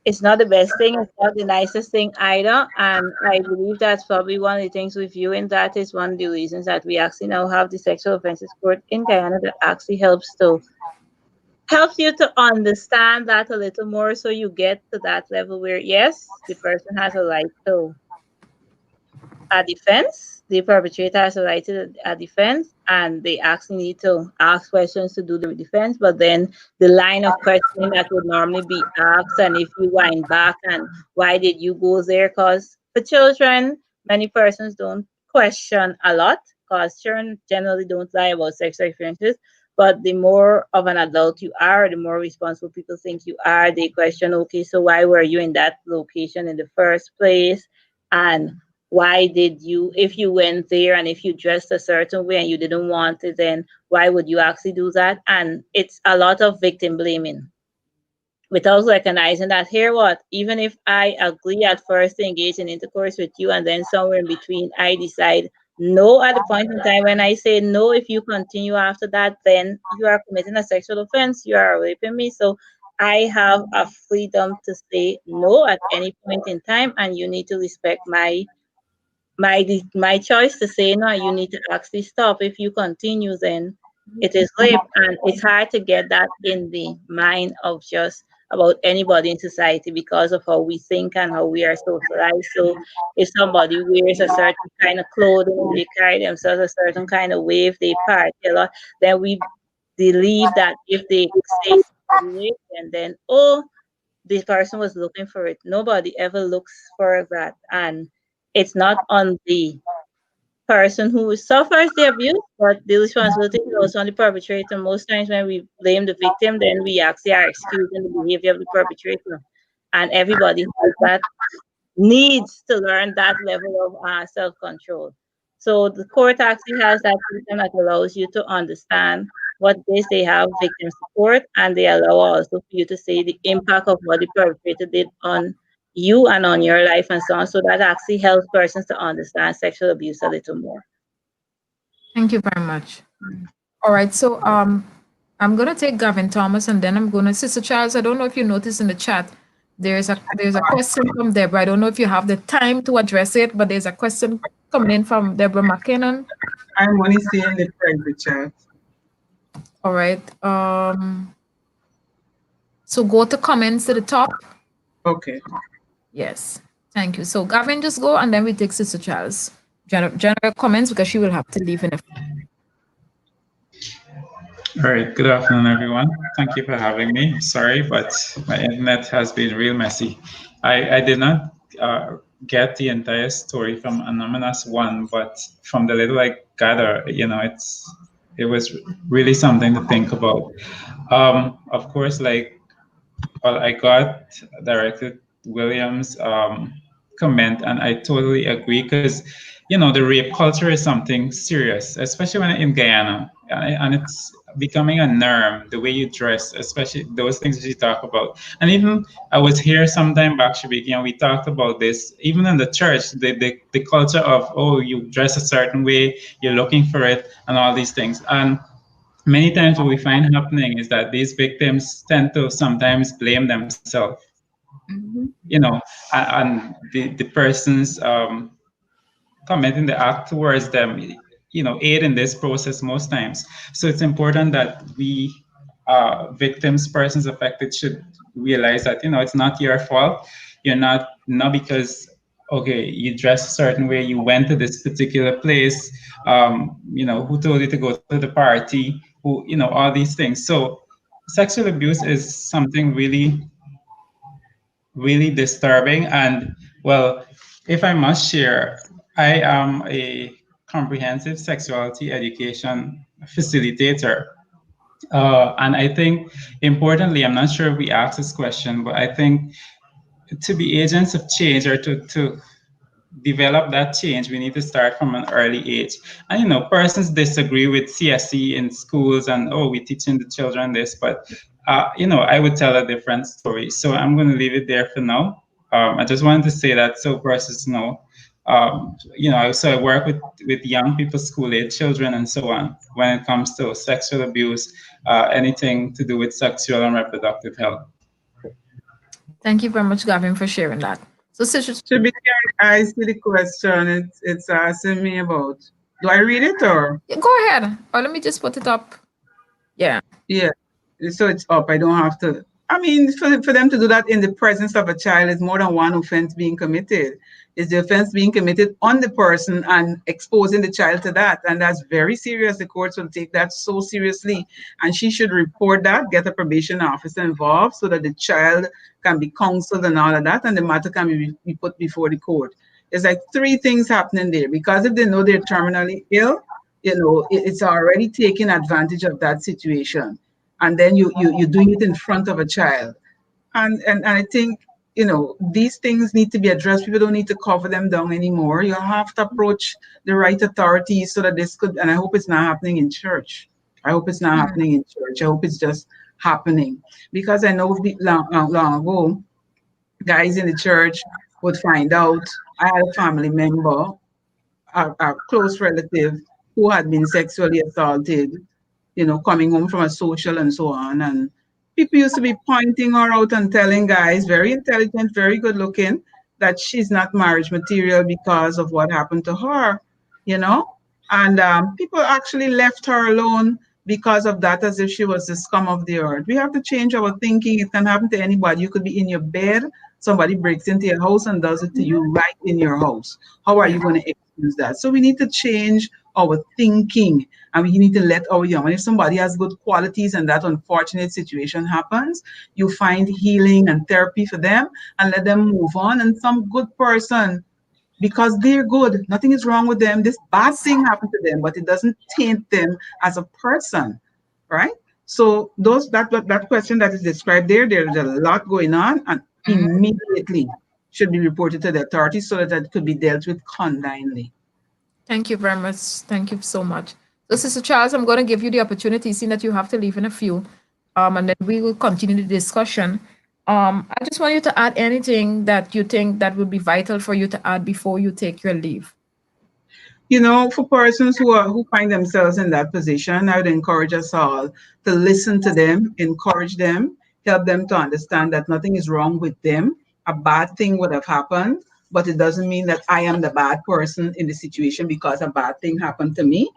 it's not the best thing, it's not the nicest thing either. And I believe that's probably one of the things with you, and that is one of the reasons that we actually now have the sexual offences court in Guyana that actually helps you to understand that a little more, so you get to that level where yes, the person has a right to a defense, the perpetrator has a right to a defense, and they actually need to ask questions to do the defense. But then the line of questioning that would normally be asked, and if you wind back, and why did you go there? Because for children, many persons don't question a lot, because children generally don't lie about sexual experiences. But the more of an adult you are, the more responsible people think you are, they question, okay, so why were you in that location in the first place? And why did you, if you went there and if you dressed a certain way and you didn't want it, then why would you actually do that? And it's a lot of victim blaming without recognizing that here, even if I agree at first to engage in intercourse with you, and then somewhere in between I decide no at the point in time when I say no, if you continue after that, then you are committing a sexual offense, you are raping me. So I have a freedom to say no at any point in time, and you need to respect my choice to say no. You need to actually stop. If you continue, then it is rape. And it's hard to get that in the mind of just about anybody in society, because of how we think and how we are socialized. So if somebody wears a certain kind of clothing, they carry themselves a certain kind of way, if they party a lot, then we believe that if they say rape, and then this person was looking for it. Nobody ever looks for that. And it's not on the person who suffers the abuse, but the responsibility is also on the perpetrator. Most times when we blame the victim, then we actually are excusing the behavior of the perpetrator. And everybody has that, needs to learn that level of self-control. So the court actually has that system that allows you to understand what this. They have victim support, and they allow also for you to say the impact of what the perpetrator did on you and on your life and so on. So that actually helps persons to understand sexual abuse a little more. Thank you very much. All right, so I'm gonna take Gavin Thomas, and then I'm gonna Sister Charles. I don't know if you noticed in the chat, there's a question from Deborah. I don't know if you have the time to address it, but there's a question coming in from Deborah McKinnon. I'm only seeing the private chat. All right. So go to comments to the top. Okay. Yes. Thank you. So Gavin, just go, and then we take Sister Charles. General comments, because she will have to leave in a few. All right, good afternoon, everyone. Thank you for having me. Sorry, but my internet has been real messy. I did not get the entire story from Anonymous One, but from the little I gather. It was really something to think about. Of course, well, I got Director Williams' comment, and I totally agree because, the rape culture is something serious, especially when in Guyana, and it's becoming a norm. The way you dress, especially those things that you talk about, and even I was here sometime back, Shabiki, and we talked about this. Even in the church, the culture of, oh, you dress a certain way, you're looking for it, and all these things, and many times what we find happening is that these victims tend to sometimes blame themselves, and the person's committing the act towards them, aid in this process most times. So it's important that we, victims, persons affected, should realize that, it's not your fault. You're not because, okay, you dress a certain way, you went to this particular place, who told you to go to the party, all these things. So sexual abuse is something really, really disturbing. And well, if I must share, I am a comprehensive sexuality education facilitator. And I think, importantly, I'm not sure if we asked this question, but I think to be agents of change, or to develop that change, we need to start from an early age. And persons disagree with CSE in schools, and, oh, we're teaching the children this, but I would tell a different story. So I'm going to leave it there for now. I just wanted to say that so persons know. So I work with young people, school-age children, and so on, when it comes to sexual abuse, anything to do with sexual and reproductive health. Thank you very much, Gavin, for sharing that. So, Sister, Shabiki, I see the question. It's asking me about. Do I read it or? yeah, go ahead. Or let me just put it up. Yeah. Yeah. So it's up. I don't have to. I mean, for them to do that in the presence of a child is more than one offense being committed. Is the offense being committed on the person and exposing the child to that? And that's very serious. The courts will take that so seriously. And she should report that, get a probation officer involved so that the child can be counseled and all of that, and the matter can be put before the court. There's like three things happening there. Because if they know they're terminally ill, it's already taking advantage of that situation. And then you're doing it in front of a child. And I think, these things need to be addressed. People don't need to cover them down anymore. You have to approach the right authorities so that this could, and I hope it's not happening in church. I hope it's not happening in church. I hope it's just happening. Because I know long ago, guys in the church would find out. I had a family member, a close relative, who had been sexually assaulted, coming home from a social and so on. And people used to be pointing her out and telling guys, very intelligent, very good looking, that she's not marriage material because of what happened to her, And people actually left her alone because of that, as if she was the scum of the earth. We have to change our thinking. It can happen to anybody. You could be in your bed, somebody breaks into your house and does it to you right in your house. How are you going to excuse that? So we need to change our thinking, and we need to let our young, and if somebody has good qualities and that unfortunate situation happens, you find healing and therapy for them and let them move on. And some good person, because they're good, nothing is wrong with them, this bad thing happened to them, but it doesn't taint them as a person, right? So that question that is described there's a lot going on, and immediately should be reported to the authorities so that it could be dealt with condignly. Thank you very much. Thank you so much. So, Sister Charles, I'm going to give you the opportunity, seeing that you have to leave in a few, and then we will continue the discussion. I just want you to add anything that you think that would be vital for you to add before you take your leave. For persons who find themselves in that position, I would encourage us all to listen to them, encourage them, help them to understand that nothing is wrong with them. A bad thing would have happened, but it doesn't mean that I am the bad person in the situation because a bad thing happened to me.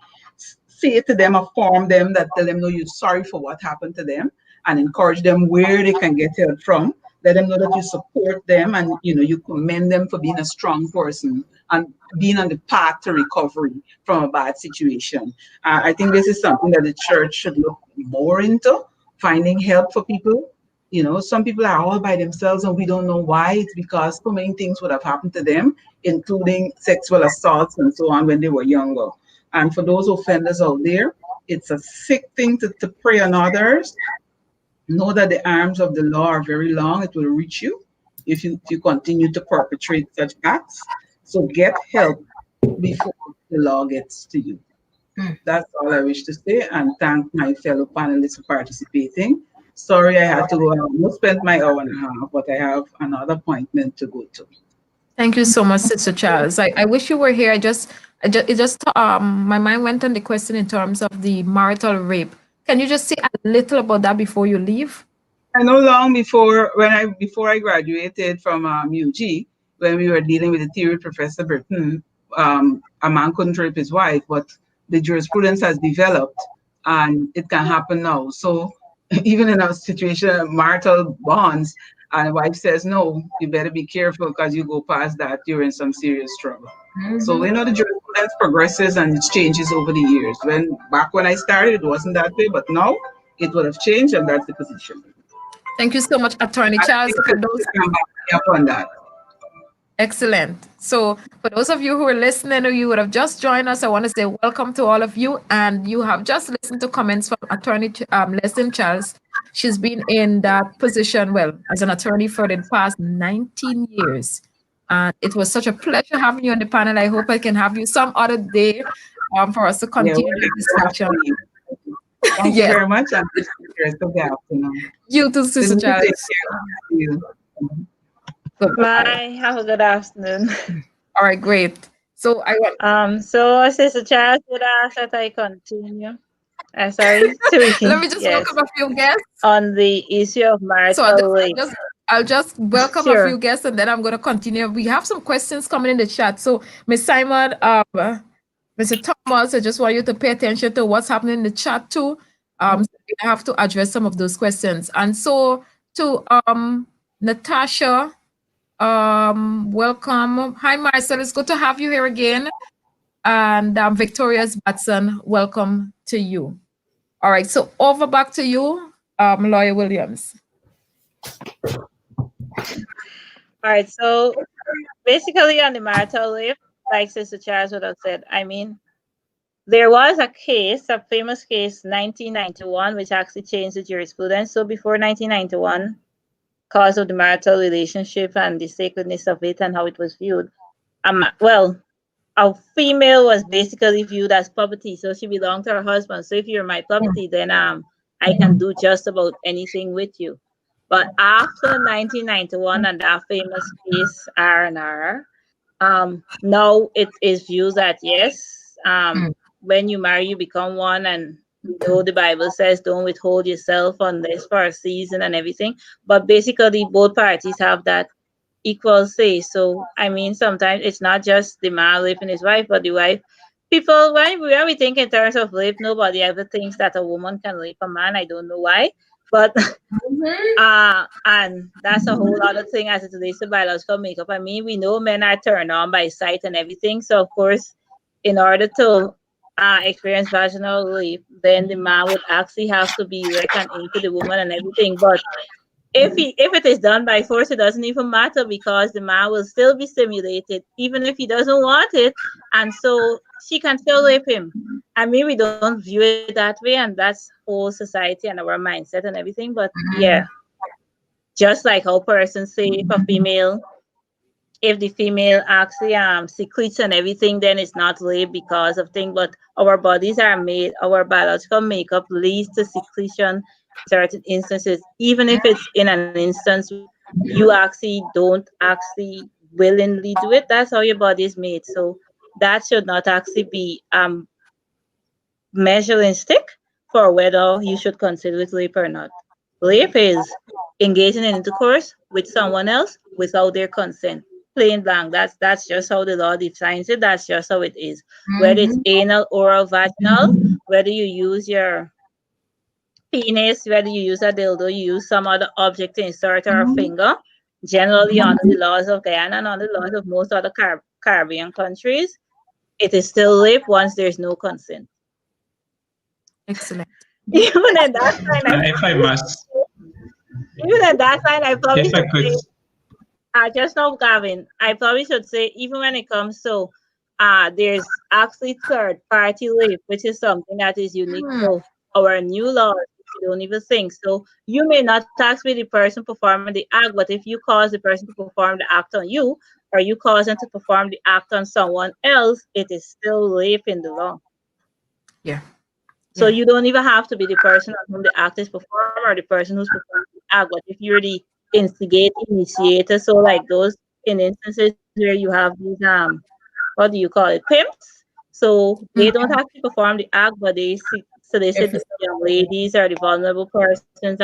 Say it to them, inform them, that tell them, no, you're sorry for what happened to them, and encourage them where they can get help from. Let them know that you support them, and you commend them for being a strong person and being on the path to recovery from a bad situation. I think this is something that the church should look more into, finding help for people. Some people are all by themselves and we don't know why. It's because so many things would have happened to them, including sexual assaults and so on when they were younger. And for those offenders out there, it's a sick thing to prey on others. Know that the arms of the law are very long. It will reach you if you continue to perpetrate such acts. So get help before the law gets to you. That's all I wish to say, and thank my fellow panelists for participating. Sorry I had to go. I almost spent my hour and a half, but I have another appointment to go to. Thank you so much, Sister Charles. I wish you were here. My mind went on the question in terms of the marital rape. Can you just say a little about that before you leave? I know long before I graduated from UG, when we were dealing with the theory, Professor Burton, a man couldn't rape his wife, but the jurisprudence has developed, and it can happen now. So even in a situation, marital bonds, and the wife says, no, you better be careful because you go past that, you're in some serious trouble. So, the jurisprudence progresses and it changes over the years. Back when I started, it wasn't that way, but now it would have changed, and that's the position. Thank you so much, Attorney Charles. For those on that. Excellent. So for those of you who are listening or you would have just joined us, I want to say welcome to all of you. And you have just listened to comments from Attorney Leslie Charles. She's been in that position, as an attorney for the past 19 years. It was such a pleasure having you on the panel. I hope I can have you some other day for us to continue this discussion. Thank you very much. And the rest of the afternoon. You too, Sister Charles. Bye. Have a good afternoon. All right, great. So So Sister Charles would ask that I continue. Sorry. Let me just welcome a few guests on the issue of marital rape. I'll just welcome a few guests, and then I'm going to continue. We have some questions coming in the chat. So, Ms. Simon, Mr. Thomas, I just want you to pay attention to what's happening in the chat too. So we have to address some of those questions. And so to Natasha, welcome. Hi, Marcel. It's good to have you here again. And Victoria Batson, welcome to you. All right. So over back to you, Lawyer Williams. All right. So basically on the marital rape, like Sister Charles would have said, I mean, there was a case, a famous case, 1991, which actually changed the jurisprudence. So before 1991, because of the marital relationship and the sacredness of it and how it was viewed, a female was basically viewed as property. So she belonged to her husband. So if you're my property, then I can do just about anything with you. But after 1991 and that famous case, R&R, now it is viewed that yes, when you marry, you become one, and the Bible says don't withhold yourself unless for a season and everything. But basically, both parties have that equal say. So I mean, sometimes it's not just the man raping his wife, but the wife. People, when we think in terms of rape, nobody ever thinks that a woman can rape a man. I don't know why. But and that's a whole other thing as it relates to biological makeup. I mean, we know men are turned on by sight and everything. So of course, in order to experience vaginal rape, then the man would actually have to be reckoned into the woman and everything. But if it is done by force, it doesn't even matter because the man will still be stimulated, even if he doesn't want it, and so she can still rape him. I mean, we don't view it that way, and that's whole society and our mindset and everything. But yeah, just like how persons say if a female, if the female actually secretes and everything, then it's not rape because of things. But our bodies are made, our biological makeup leads to secretion in certain instances, even if it's in an instance you actually don't actually willingly do it. That's how your body is made. So that should not actually be measuring stick for whether you should consider it rape or not. Rape is engaging in intercourse with someone else without their consent. Plain blank. That's just how the law defines it. That's just how it is. Whether it's anal, oral, vaginal, whether you use your penis, whether you use a dildo, you use some other object to insert our finger, generally under the laws of Guyana and under the laws of most other Caribbean countries, it is still rape once there's no consent. Excellent. Even at that time, if I must. Even at that time, I probably If I could. just know, Gavin, I probably should say, even when it comes to there's actually third party rape, which is something that is unique to our new laws. You don't even think. So you may not actually be the person performing the act, but if you cause the person to perform the act on you, or you cause them to perform the act on someone else, it is still rape in the law. Yeah. So you don't even have to be the person on whom the act is performed or the person who's performing the act, but if you're the initiator, so like those in instances where you have these what do you call it, pimps? So they don't actually perform the act, but they solicit the young ladies or the vulnerable persons and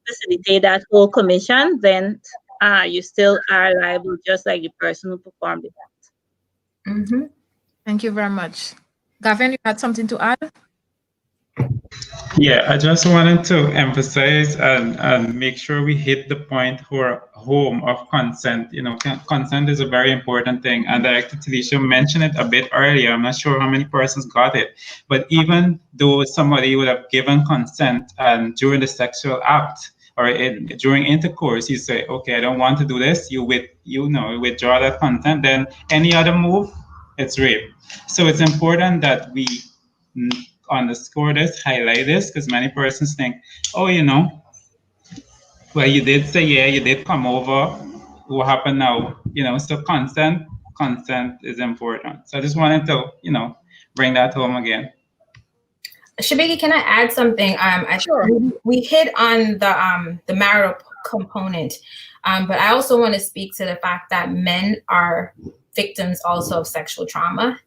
facilitate that whole commission, then you still are liable just like the person who performed the act. Thank you very much. Gavin, you had something to add? Yeah, I just wanted to emphasize and make sure we hit the point home of consent. You know, consent is a very important thing. And Director Talisha mentioned it a bit earlier. I'm not sure how many persons got it. But even though somebody would have given consent and during the sexual act or during intercourse, you say, okay, I don't want to do this. You withdraw that consent. Then any other move, it's rape. So it's important that we underscore this, highlight this, because many persons think, oh, well, you did say, yeah, you did come over. What happened now? So consent is important. So I just wanted to, bring that home again. Shabiki, can I add something? Sure. We hit on the marital component, but I also want to speak to the fact that men are victims also of sexual trauma.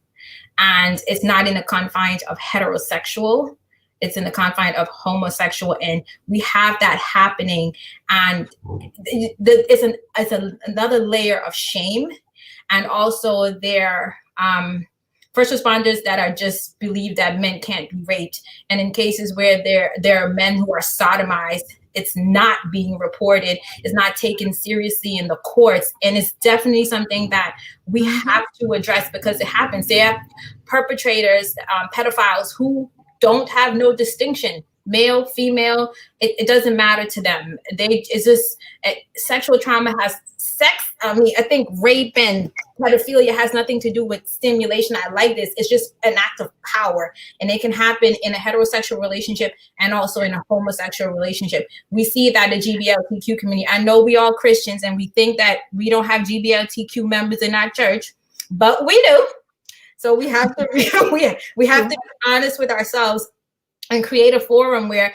And it's not in the confines of heterosexual, it's in the confines of homosexual. And we have that happening. And it's another layer of shame. And also their first responders that are just believe that men can't be raped. And in cases where there are men who are sodomized, it's not being reported, it's not taken seriously in the courts. And it's definitely something that we have to address because it happens. They have perpetrators, pedophiles who don't have no distinction, male, female, it doesn't matter to them. It's just sexual trauma has sex. I think rape and pedophilia has nothing to do with stimulation. I like this. It's just an act of power, and it can happen in a heterosexual relationship and also in a homosexual relationship. We see that the GBLTQ community. I know we all Christians and we think that we don't have GBLTQ members in our church, but we do. So we have to we have to be honest with ourselves and create a forum where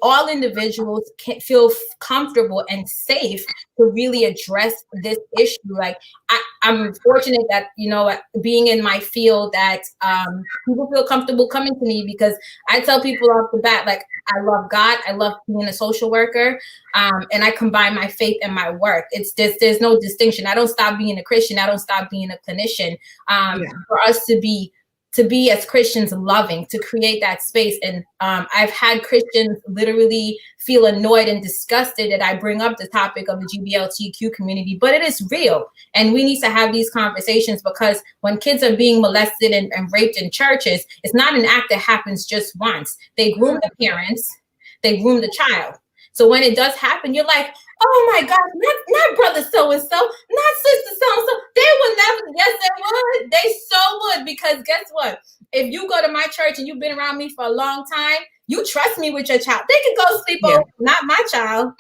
all individuals can feel comfortable and safe to really address this issue. Like I'm fortunate that, being in my field that people feel comfortable coming to me because I tell people off the bat, like, I love God, I love being a social worker, and I combine my faith and my work. There's no distinction. I don't stop being a Christian. I don't stop being a clinician. For us to be as Christians loving, to create that space. And I've had Christians literally feel annoyed and disgusted that I bring up the topic of the GBLTQ community, but it is real. And we need to have these conversations because when kids are being molested and raped in churches, it's not an act that happens just once. They groom the parents, they groom the child. So when it does happen, you're like, oh my God, not brother so-and-so, not sister so-and-so. They would never, yes, they would. They so would, because guess what? If you go to my church and you've been around me for a long time, you trust me with your child. They can go sleep over, not my child.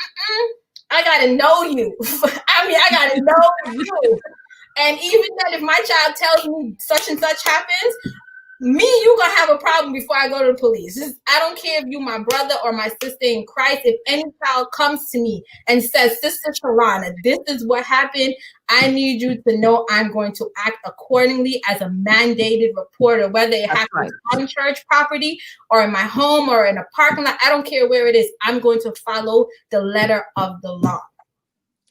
I got to know you. I got to know you. And even then, if my child tells me such and such happens, you gonna have a problem before I go to the police. I don't care if you my brother or my sister in Christ. If any child comes to me and says, Sister Sharana, this is what happened, I need you to know I'm going to act accordingly as a mandated reporter, whether it happens on church property or in my home or in a parking lot. I don't care where it is. I'm going to follow the letter of the law.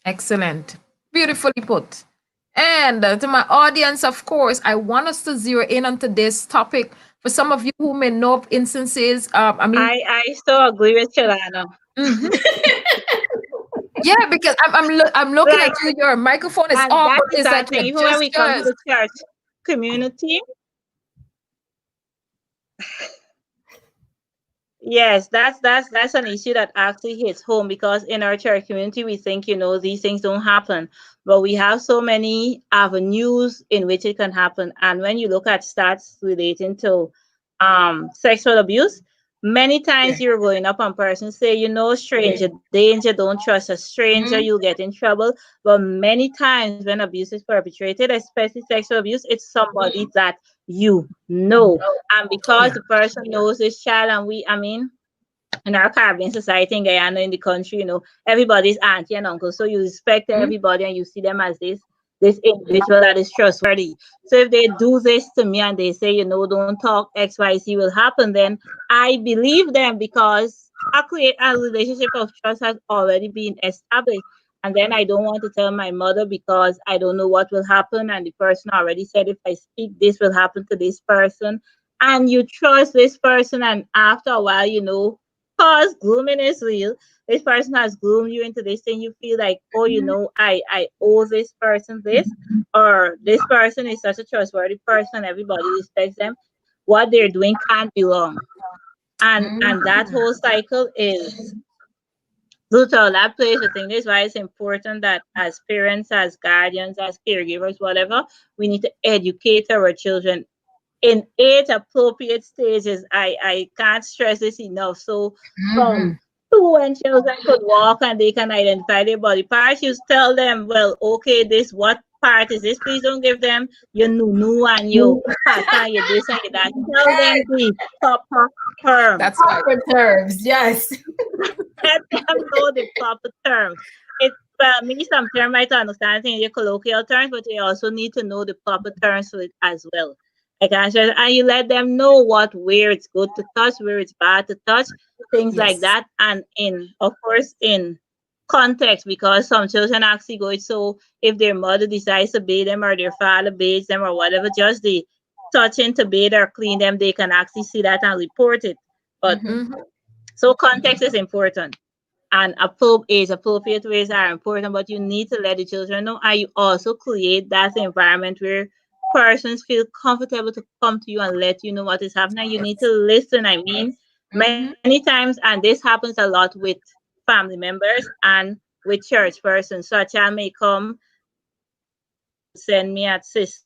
Excellent. Beautifully put. And to my audience, of course, I want us to zero in onto this topic. For some of you who may know of instances, I still agree with Shalana. Yeah, because I'm looking at you. Your microphone is off. It's like even when we come to the church community. Yes, that's an issue that actually hits home, because in our church community we think, these things don't happen, but we have so many avenues in which it can happen. And when you look at stats relating to sexual abuse, many times you're going up on person say, stranger danger, don't trust a stranger, you'll get in trouble. But many times when abuse is perpetrated, especially sexual abuse, it's somebody that you know. And because Yeah. the person knows this child, and in our Caribbean society in Guyana, in the country, everybody's auntie and uncle. So you respect everybody and you see them as this individual that is trustworthy. So if they do this to me and they say, don't talk, XYZ will happen, then I believe them, because a relationship of trust has already been established. And then I don't want to tell my mother, because I don't know what will happen. And the person already said, if I speak, this will happen to this person. And you trust this person, and after a while, because grooming is real. This person has groomed you into this thing. You feel like, oh, I owe this person this, or this person is such a trustworthy person. Everybody respects them. What they're doing can't be wrong. And that whole cycle is brutal. That plays a thing. This is why it's important that as parents, as guardians, as caregivers, whatever, we need to educate our children in age appropriate stages. I can't stress this enough. So from 2, when children could walk and they can identify their body parts, you tell them, well, okay, this, what part is this? Please don't give them your nunu and your pata, your this and your that. Tell them the proper term. That's right. Proper terms, yes. Let them know the proper terms. Me, some term might understand in your colloquial terms, but you also need to know the proper terms for it as well. And you let them know where it's good to touch, where it's bad to touch, things like that. And of course, in context, because some children actually go it. So if their mother decides to bathe them, or their father bathes them, or whatever, just the touching to bathe or clean them, they can actually see that and report it. But so context is important. And appropriate ways are important, but you need to let the children know. And you also create that environment where persons feel comfortable to come to you and let you know what is happening. You need to listen. Many times, and this happens a lot with family members and with church persons. So a child may come, send me at sister.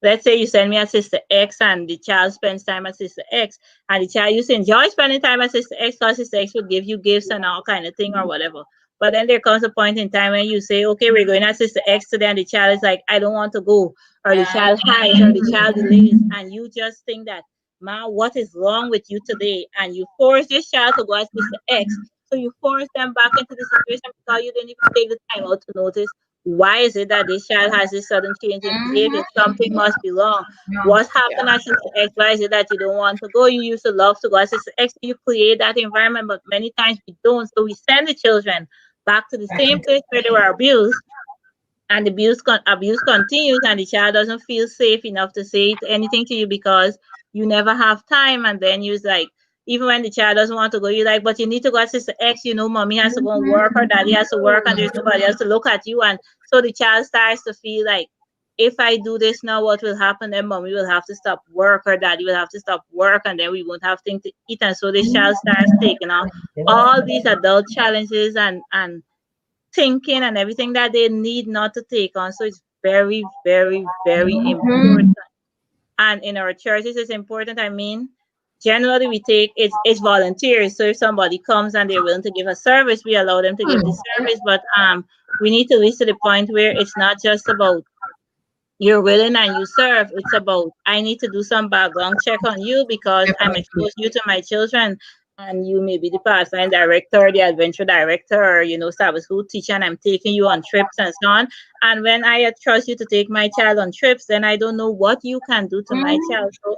Let's say you send me at sister X, and the child spends time at sister X, and the child used to enjoy spending time at sister X, because sister X would give you gifts and all kind of thing or whatever. But then there comes a point in time when you say, okay, we're going at sister X today, and the child is like, I don't want to go, or the child hides, or the child delays, and you just think that, ma, what is wrong with you today? And you force this child to go at sister X. So you force them back into the situation because you didn't even take the time out to notice, why is it that this child has this sudden change in behavior? Something must be wrong. What happened at Sister X? Why is it that you don't want to go? You used to love to go at Sister X. You create that environment, but many times we don't. So we send the children back to the same place where they were abused, and the abuse continues, and the child doesn't feel safe enough to say anything to you because you never have time. And then you're like, even when the child doesn't want to go, you're like, but you need to go at Sister X, mommy has to go and work, or daddy has to work, and there's nobody else to look at you. And so the child starts to feel like, if I do this now, what will happen? Then mommy will have to stop work, or daddy will have to stop work, and then we won't have things to eat. And so this child starts taking on all these adult challenges and thinking and everything that they need not to take on. So it's very, very, very important. And in our churches, it's important. Generally we take it's volunteers. So if somebody comes and they're willing to give a service, we allow them to give the service. But we need to reach to the point where it's not just about you're willing and you serve. It's about, I need to do some background check on you because I'm exposing you to my children, and you may be the Pathfinder director, the adventure director, or Sabbath school teacher, and I'm taking you on trips and so on. And when I trust you to take my child on trips, then I don't know what you can do to my child. So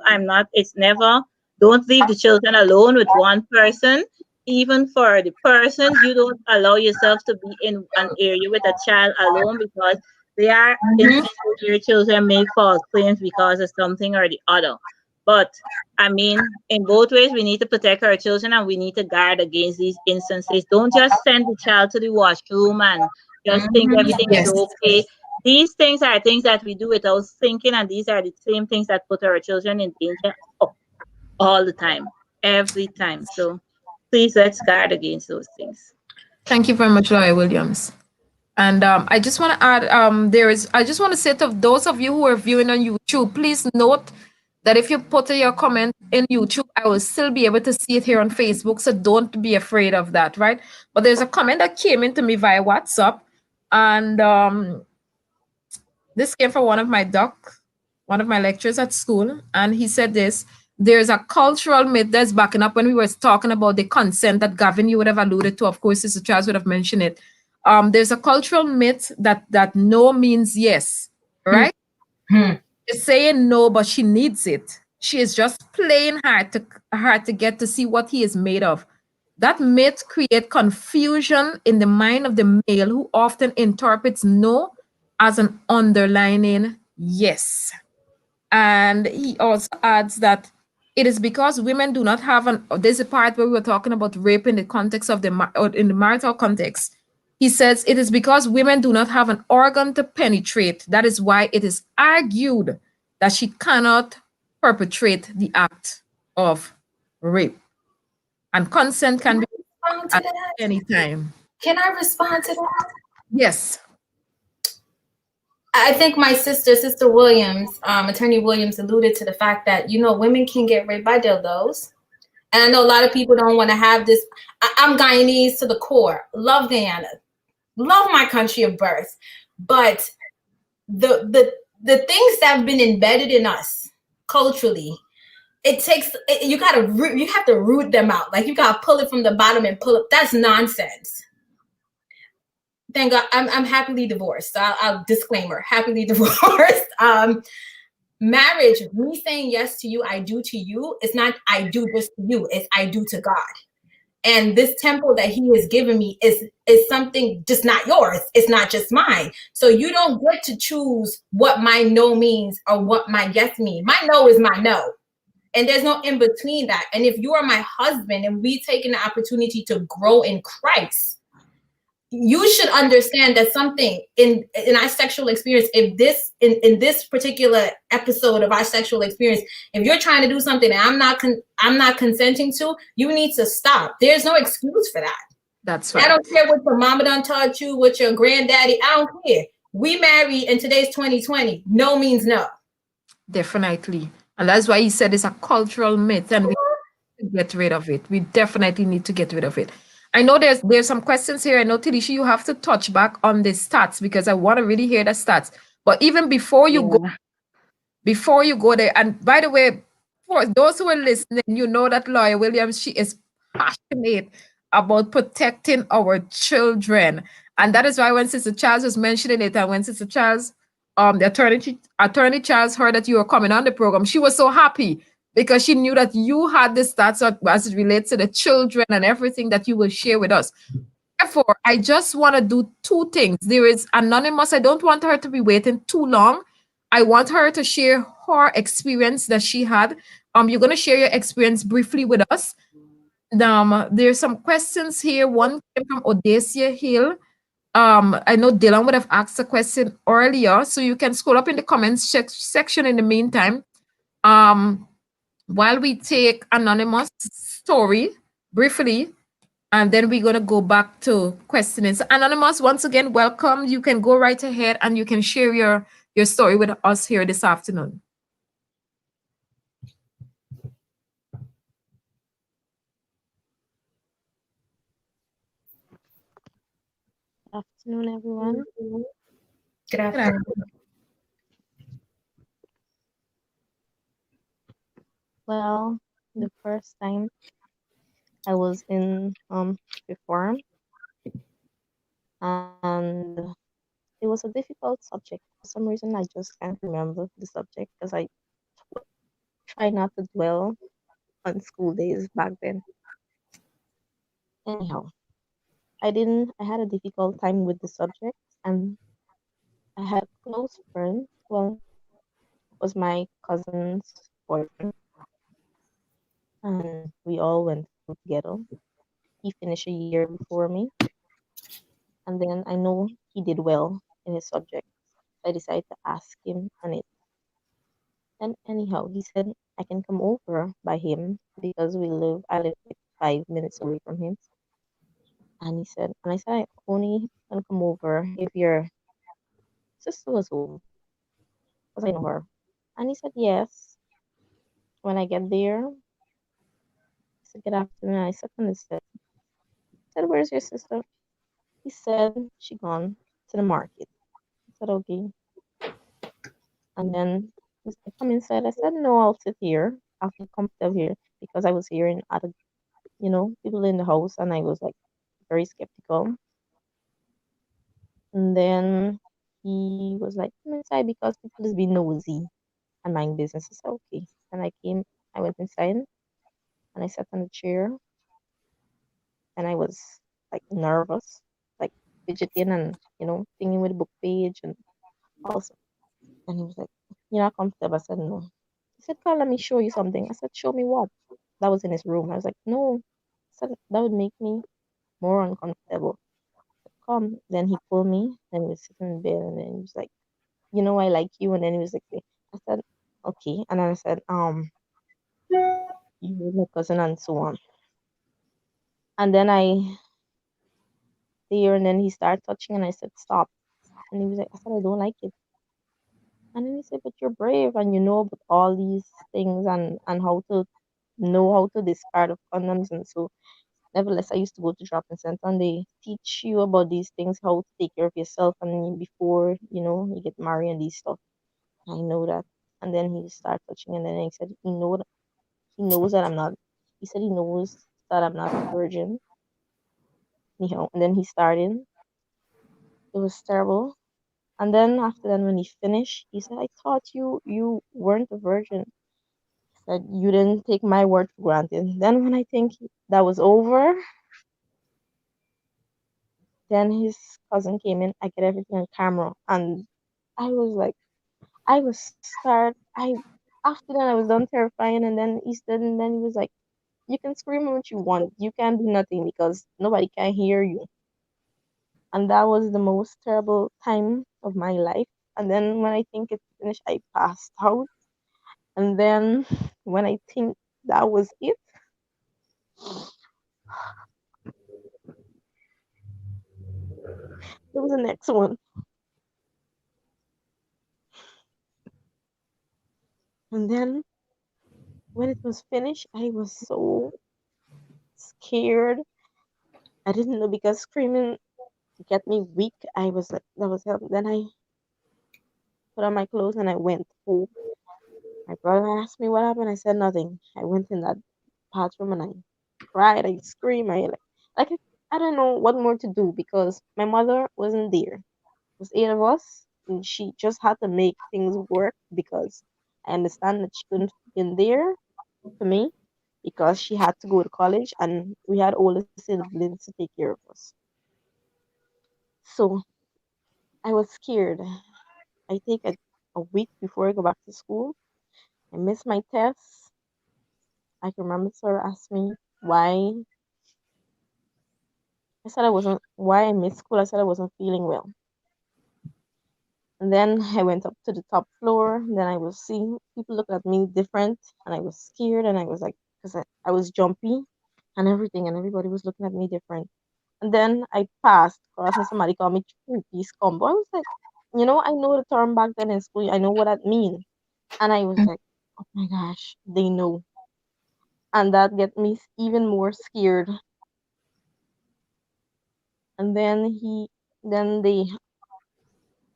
don't leave the children alone with one person. Even for the persons, you don't allow yourself to be in an area with a child alone, because they are instances where children make false claims because of something or the other. But in both ways, we need to protect our children, and we need to guard against these instances. Don't just send the child to the washroom and just think everything is okay. These things are things that we do without thinking, and these are the same things that put our children in danger all the time. every time. So please let's guard against those things. Thank you very much, Lawyer Williams. And I just want to add, I just want to say to those of you who are viewing on YouTube, please note that if you put your comment in YouTube, I will still be able to see it here on Facebook. So don't be afraid of that, right? But there's a comment that came into me via WhatsApp, and this came from one of my lecturers at school, and he said this: there's a cultural myth that's backing up when we were talking about the consent that Gavin, you would have alluded to. Of course, Sister Charles would have mentioned it. There's a cultural myth that no means yes, right? She's saying no, but she needs it. She is just playing hard to get to see what he is made of. That myth creates confusion in the mind of the male, who often interprets no as an underlining yes. And he also adds that it is because women do not have there's a part where we were talking about rape in the context of in the marital context. He says it is because women do not have an organ to penetrate. That is why it is argued that she cannot perpetrate the act of rape. And consent can be at any time. Can I respond to that? Yes. I think my Sister Williams, Attorney Williams, alluded to the fact that, women can get raped by dildos. And I know a lot of people don't want to have this. I'm Guyanese to the core. Love Guyana. Love my country of birth. But the things that have been embedded in us culturally, you have to root them out. Like, you got to pull it from the bottom and pull it. That's nonsense. Thank God, I'm happily divorced. So I'll disclaimer, happily divorced. Marriage, me saying yes to you, I do to you, it's not I do this to you, it's I do to God. And this temple that he has given me is something just not yours. It's not just mine. So you don't get to choose what my no means or what my yes means. My no is my no. And there's no in between that. And if you are my husband and we taking the opportunity to grow in Christ, you should understand that something in our sexual experience, if this in this particular episode of our sexual experience, if you're trying to do something that I'm not consenting to, you need to stop. There's no excuse for that. That's right. I don't care what your mama done taught you, what your granddaddy. I don't care. We married in today's 2020. No means no. Definitely, and that's why he said it's a cultural myth, and we need to get rid of it. We definitely need to get rid of it. I know there's some questions here. I know, Talisha, you have to touch back on the stats because I want to really hear the stats. But even before you go there, and by the way, for those who are listening, you know that Lawyer Williams, she is passionate about protecting our children. And that is why when Sister Charles was mentioning it, and when Sister Charles, the attorney Charles heard that you were coming on the program, she was so happy, because she knew that you had the stats as it relates to the children and everything that you will share with us. Therefore, I just want to do two things. There is Anonymous. I don't want her to be waiting too long. I want her to share her experience that she had. You're going to share your experience briefly with us. There's some questions here. One came from Odacia Hill. I know Dylan would have asked a question earlier, so you can scroll up in the comments section in the meantime. While we take Anonymous story briefly, and then we're going to go back to questioning. So Anonymous, once again, welcome. You can go right ahead and you can share your story with us here this afternoon. Good afternoon, everyone. Good afternoon. Well, the first time I was in reform, and it was a difficult subject. For some reason, I just can't remember the subject because I try not to dwell on school days back then. Anyhow, I had a difficult time with the subject, and I had a close friend. Well, was my cousin's boyfriend, and we all went through together. He finished a year before me, and then I know he did well in his subject. I decided to ask him on it. And anyhow, he said I can come over by him because I live like 5 minutes away from him. And I said, I only can come over if your sister was home, because I know her. And he said, yes. When I get there, I said, good afternoon. I sat on the step. I said, where's your sister? He said, she gone to the market. I said, okay. And then he said, come inside. I said, no, I'll sit here. I'll feel comfortable here because I was hearing other, people in the house and I was like very skeptical. And then he was like, come inside because people is being nosy and mind business. I said, okay. And I went inside and I sat on the chair and I was like nervous, like fidgeting and, thinking with the book page and also. And he was like, you're not comfortable. I said, no. He said, Carl, let me show you something. I said, show me what? That was in his room. I was like, no. I said, that would make me more uncomfortable. Come. Then he pulled me and we was sitting in bed and then he was like, I like you. And then he was like, I said, okay. And then I said, you're my cousin and so on. And then and then he started touching and I said, stop. And he was like, I said, I don't like it. And then he said, but you're brave and you know about all these things and how to know how to discard of condoms. And so, nevertheless, I used to go to drop-in center and they teach you about these things, how to take care of yourself and before, you get married and these stuff. I know that. And then he started touching and then he said, he knows that I'm not, he said he knows that I'm not a virgin. And then he started. It was terrible. And then after that, when he finished, he said, I thought you weren't a virgin. He said, you didn't take my word for granted. Then when I think that was over, then his cousin came in. I get everything on camera. And I was like, I was scared. After that I was done terrifying and then and then he was like, you can scream what you want. You can't do nothing because nobody can hear you. And that was the most terrible time of my life. And then when I think it's finished, I passed out. And then when I think that was it, there was the next one. And then when it was finished, I was so scared. I didn't know because screaming get me weak. I was like, that was help. Then I put on my clothes and I went home. My brother asked me what happened. I said nothing. I went in that bathroom and I cried. I screamed. Like I don't know what more to do because my mother wasn't there. It was eight of us, and she just had to make things work because I understand that she couldn't have been there for me because she had to go to college and we had older siblings to take care of us. So I was scared. I take a week before I go back to school. I missed my tests. I can remember sir asked me why. I said I wasn't why I missed school. I said I wasn't feeling well. And then I went up to the top floor. And then I was seeing people look at me different, and I was scared. And I was like, because I was jumpy and everything, and everybody was looking at me different. And then I passed across, and somebody called me two-piece combo. I was like, I know the term back then in school. I know what that means. And I was like, oh my gosh, they know. And that get me even more scared. And then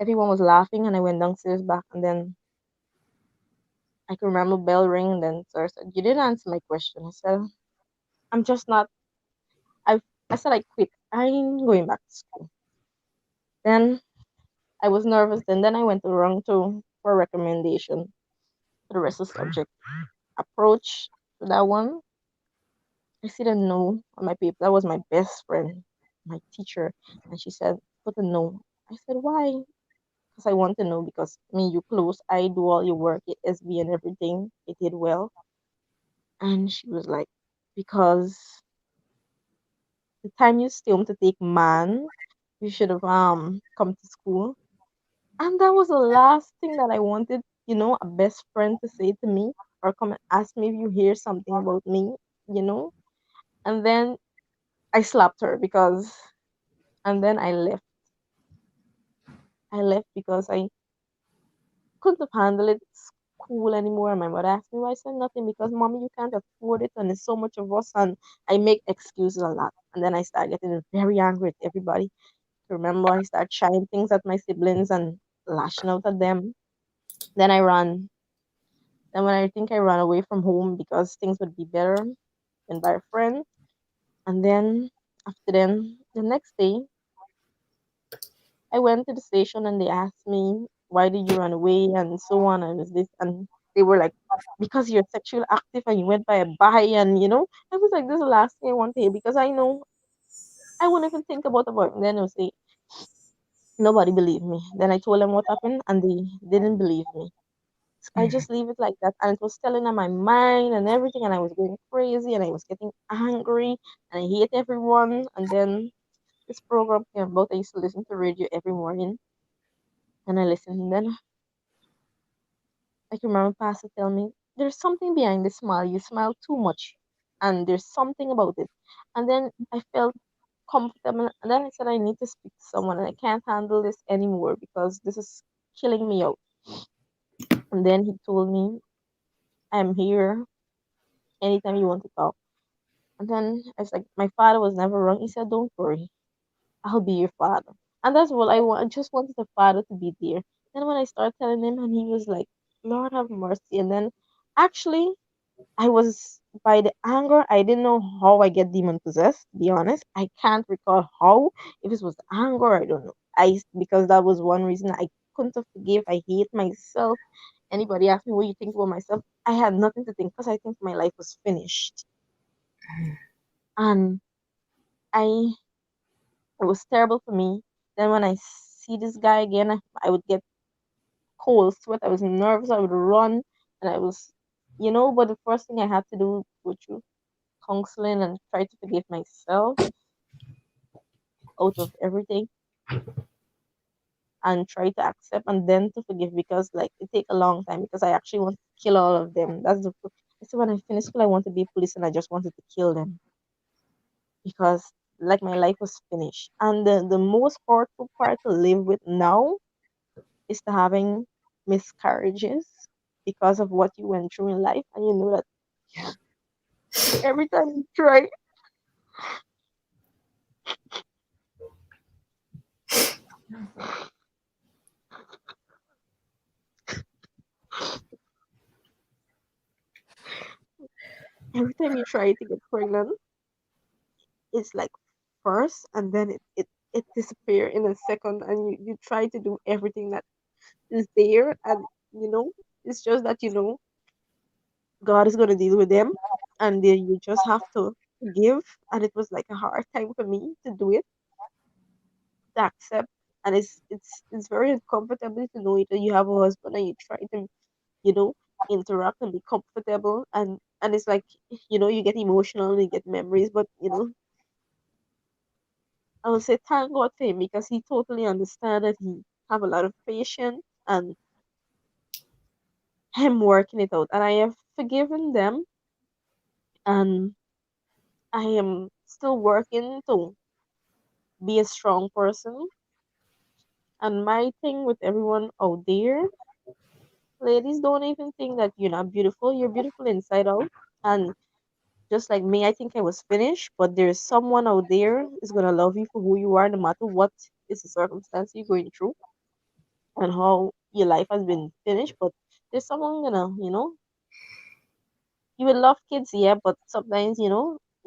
everyone was laughing, and I went downstairs back, and then I can remember bell ring, and then sir said, "You didn't answer my question." I said, "I'm just not." I said I quit. I'm going back to school. Then I was nervous, and then I went to round two for a recommendation for the rest of the subject. Approach to that one, I see the no on my paper. That was my best friend, my teacher, and she said, "Put a no." I said, "Why?" Because I want to know because me, you close, I do all your work, your SB and everything. It did well. And she was like, because the time you stay home to take man, you should have come to school. And that was the last thing that I wanted a best friend to say to me or come and ask me if you hear something about me, you know. And then I slapped her because, and then I left. I left because I couldn't have handled it school anymore. And my mother asked me why I said nothing because mommy, you can't afford it, and there's so much of us, and I make excuses a lot. And then I started getting very angry at everybody. Remember, I started trying things at my siblings and lashing out at them. Then I ran. Then when I think I ran away from home because things would be better and by a friend. And then after then, the next day, I went to the station and they asked me, why did you run away and so on and was this and they were like, because you're sexually active and you went by a buy and I was like, this is the last thing I want to hear because I know I won't even think about the boy. And then they'll say, nobody believed me. Then I told them what happened and they didn't believe me. So I just leave it like that. And it was telling on my mind and everything and I was going crazy and I was getting angry and I hate everyone. And then this program came about. I used to listen to radio every morning and I listened. And then I can remember Pastor tell me, there's something behind the smile. You smile too much. And there's something about it. And then I felt comfortable. And then I said, I need to speak to someone. And I can't handle this anymore because this is killing me out. And then he told me, I'm here anytime you want to talk. And then I was like, my father was never wrong. He said, don't worry. I'll be your father. And that's what I want. I just wanted the father to be there. Then when I started telling him, and he was like, Lord have mercy. And then actually, I was by the anger. I didn't know how I get demon possessed. To be honest, I can't recall how. If it was anger, I don't know. Because that was one reason I couldn't have forgive. I hate myself. Anybody ask me what you think about myself, I had nothing to think because I think my life was finished. And I it was terrible for me. Then when I see this guy again, I would get cold sweat. I was nervous. I would run, and I was, But the first thing I had to do was through counseling and try to forgive myself out of everything, and try to accept and then to forgive because like it take a long time because I actually want to kill all of them. So when I finished school, I want to be police, and I just wanted to kill them because like my life was finished. And the most hurtful part to live with now is to having miscarriages because of what you went through in life, and you know that every time you try, every time you try to get pregnant, it's like first, and then it disappear in a second, and you try to do everything that is there, and it's just that God is gonna deal with them, and then you just have to give. And it was like a hard time for me to do it, to accept, and it's very uncomfortable to know that you have a husband and you try to you know interact and be comfortable, and it's like you get emotional and you get memories, but I will say thank God for him because he totally understand that he have a lot of patience and him working it out, and I have forgiven them, and I am still working to be a strong person. And my thing with everyone out there, ladies, don't even think that you're not beautiful. You're beautiful inside out. And just like me, I think I was finished, but there's someone out there is gonna love you for who you are, no matter what is the circumstance you're going through and how your life has been finished. But there's someone gonna, you will love kids, yeah, but sometimes,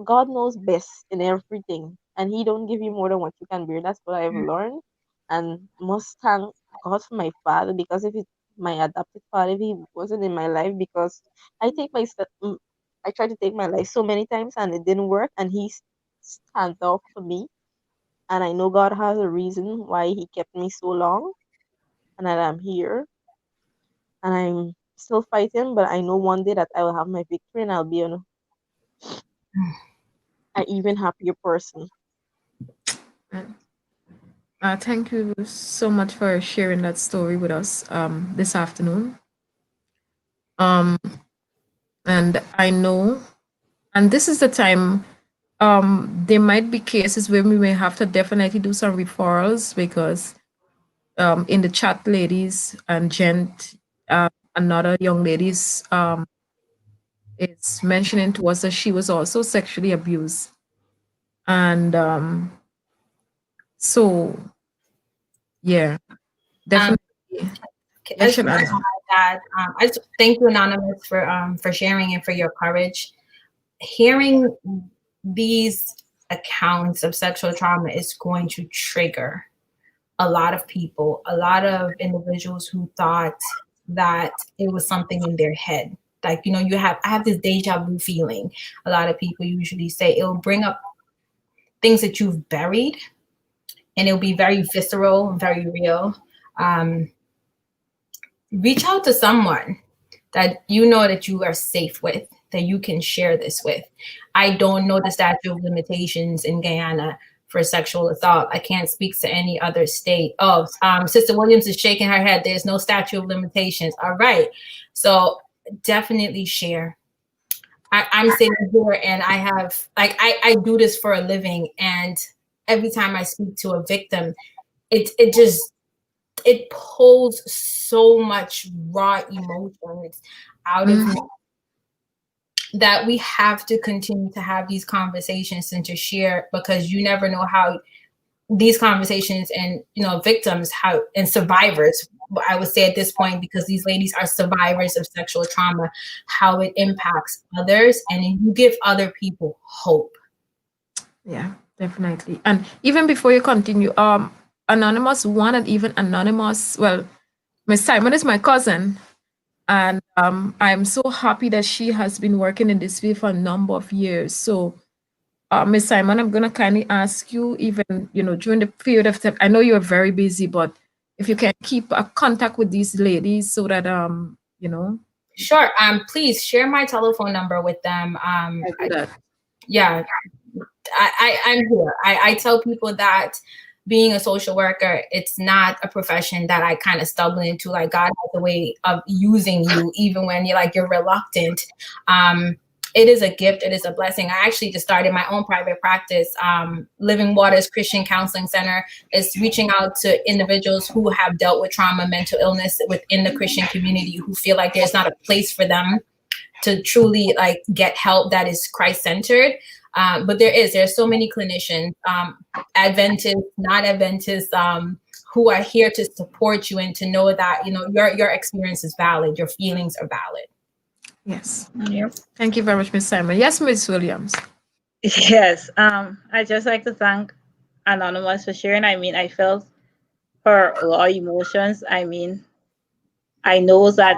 God knows best in everything, and He don't give you more than what you can bear. That's what I've learned, and must thank God for my father because if it my adopted father, if he wasn't in my life, because I take my I tried to take my life so many times and it didn't work, and He stand up for me, and I know God has a reason why He kept me so long, and that I'm here, and I'm still fighting, but I know one day that I will have my victory and I'll be an even happier person. Thank you so much for sharing that story with us this afternoon. Um, and I know, and this is the time, there might be cases where we may have to definitely do some referrals because in the chat, ladies and gent, another young ladies is mentioning to us that she was also sexually abused. And so, yeah, definitely. I Yes, just want to Shannon. add that I just thank you, Anonymous, for sharing and for your courage. Hearing these accounts of sexual trauma is going to trigger a lot of people, a lot of individuals who thought that it was something in their head. Like, you know, I have this deja vu feeling. A lot of people usually say it'll bring up things that you've buried, and it'll be very visceral and very real. Reach out to someone that you know that you are safe with, that you can share this with. I don't know the statute of limitations in Guyana for sexual assault. I can't speak to any other state. Oh, Sister Williams is shaking her head. There's no statute of limitations. All right. So definitely share. I'm sitting here and I have, like, I do this for a living. And every time I speak to a victim, it pulls so much raw emotions out of me that we have to continue to have these conversations and to share, because you never know how these conversations and, you know, victims, how, and survivors, I would say at this point, because these ladies are survivors of sexual trauma, how it impacts others, and you give other people hope. Yeah, definitely. And even before you continue, Anonymous one and even Anonymous, well, Miss Simon is my cousin, and I'm so happy that she has been working in this field for a number of years. So, Miss Simon, I'm gonna kindly ask you, even during the period of time, I know you're very busy, but if you can keep a contact with these ladies so that Sure. Please share my telephone number with them. Yeah, I'm here. I tell people that being a social worker, it's not a profession that I kind of stumbled into. Like, God has a way of using you, even when you're reluctant. It is a gift. It is a blessing. I actually just started my own private practice. Living Waters Christian Counseling Center is reaching out to individuals who have dealt with trauma, mental illness within the Christian community, who feel like there's not a place for them to truly get help that is Christ-centered. But there's so many clinicians, Adventists, not Adventists, who are here to support you and to know that, your experience is valid, your feelings are valid. Yes. Yep. Thank you very much, Ms. Simon. Yes, Ms. Williams. Yes. I just like to thank Anonymous for sharing. I mean, I felt her raw emotions. I mean, I know that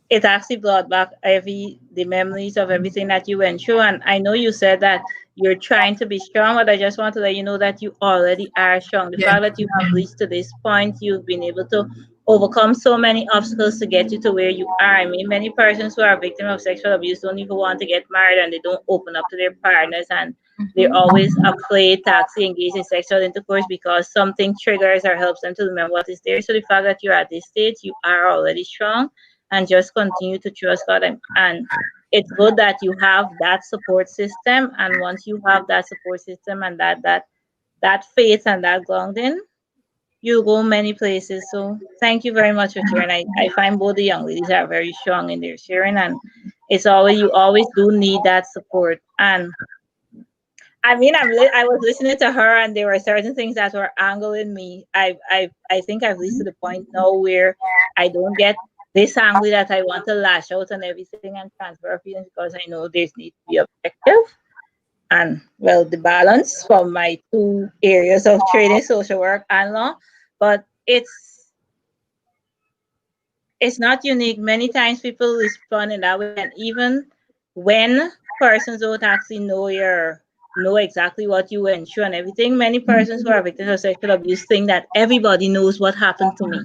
it actually brought back the memories of everything that you went through. And I know you said that you're trying to be strong, but I just want to let you know that you already are strong. The fact that you have reached to this point, you've been able to overcome so many obstacles to get you to where you are. I mean, many persons who are victims of sexual abuse don't even want to get married, and they don't open up to their partners, and they're always afraid to actually engage in sexual intercourse because something triggers or helps them to remember what is there. So the fact that you're at this stage, you are already strong, and just continue to trust God. And it's good that you have that support system. And once you have that support system and that faith and that grounding, you go many places. So thank you very much for sharing. I find both the young ladies are very strong in their sharing, and you always do need that support. And I mean, I was listening to her, and there were certain things that were angling me. I think I've reached to the point now where I don't get this angry that I want to lash out on everything and transfer feelings, because I know there's need to be objective and, well, the balance from my two areas of training, social work and law. But it's not unique. Many times people respond in that way, and even when persons don't actually know exactly what you went through and everything, many persons who are victims of sexual abuse think that everybody knows what happened to me,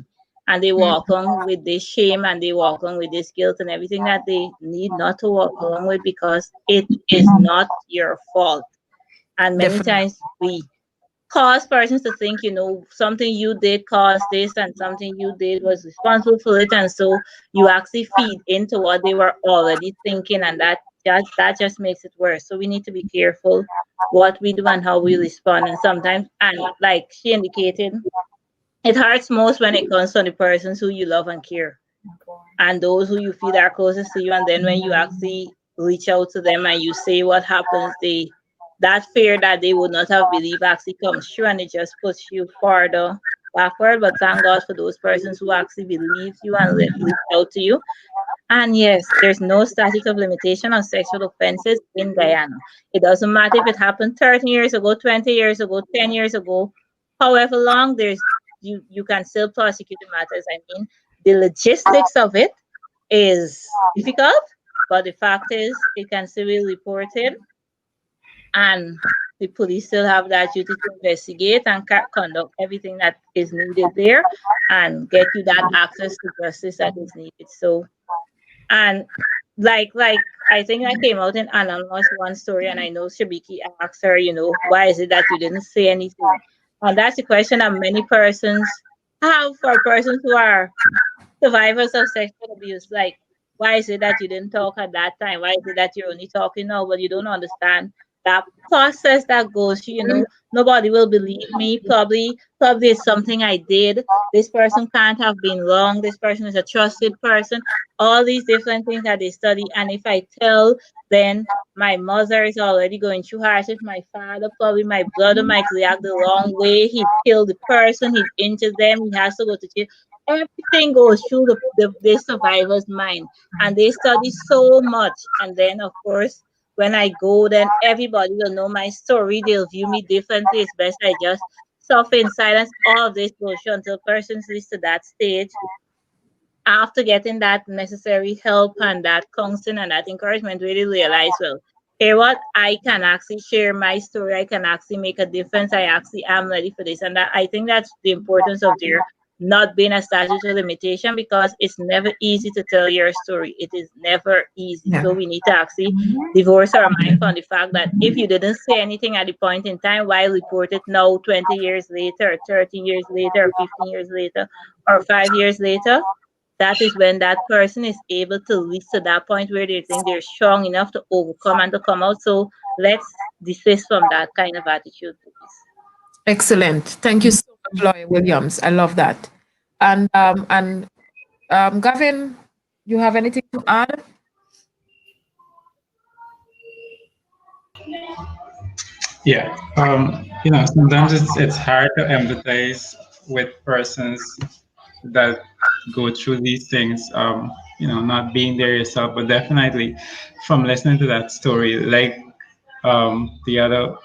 and they walk on with this shame, and they walk on with this guilt and everything that they need not to walk along with, because it is not your fault. And many times we cause persons to think, something you did caused this and something you did was responsible for it. And so you actually feed into what they were already thinking, and that just makes it worse. So we need to be careful what we do and how we respond. And sometimes, and like she indicated, it hurts most when it comes from the persons who you love and care and those who you feel are closest to you. And then when you actually reach out to them and you say what happens, that fear that they would not have believed actually comes true, and it just puts you farther backward. But thank God for those persons who actually believe you and reach out to you. And yes, there's no statute of limitation on sexual offenses in Guyana. It doesn't matter if it happened 30 years ago, 20 years ago, 10 years ago, however long, you can still prosecute the matters. I mean, the logistics of it is difficult, but the fact is it can still be reported, and the police still have that duty to investigate and conduct everything that is needed there and get you that access to justice that is needed. So, and like I think I came out in Anonymous one story, and I know Shabiki asked her, why is it that you didn't say anything? And that's the question that many persons have for persons who are survivors of sexual abuse. Like, why is it that you didn't talk at that time? Why is it that you're only talking now? But you don't understand that process that goes through, nobody will believe me. Probably it's something I did. This person can't have been wrong. This person is a trusted person. All these different things that they study. And if I tell, then my mother is already going through hardship. My father, probably my brother might react the wrong way. He killed the person. He injured them. He has to go to jail. Everything goes through the survivor's mind. And they study so much. And then, of course, when I go, then everybody will know my story. They'll view me differently. It's best I just suffer in silence. All of this goes through until persons reach to that stage. After getting that necessary help and that counseling and that encouragement, really realize, well, hey, what? I can actually share my story. I can actually make a difference. I actually am ready for this. And I think that's the importance of there not being a statute of limitation, because it's never easy to tell your story. It is never easy. Yeah. So we need to actually divorce our mind from the fact that if you didn't say anything at the point in time, why report it now 20 years later, 13 years later, 15 years later, or 5 years later? That is when that person is able to reach to that point where they think they're strong enough to overcome and to come out. So let's desist from that kind of attitude, please. Excellent. Thank you so much, Lawyer Williams. I love that. And Gavin, you have anything to add? Yeah. Sometimes it's hard to empathize with persons that go through these things. Not being there yourself, but definitely from listening to that story, like the other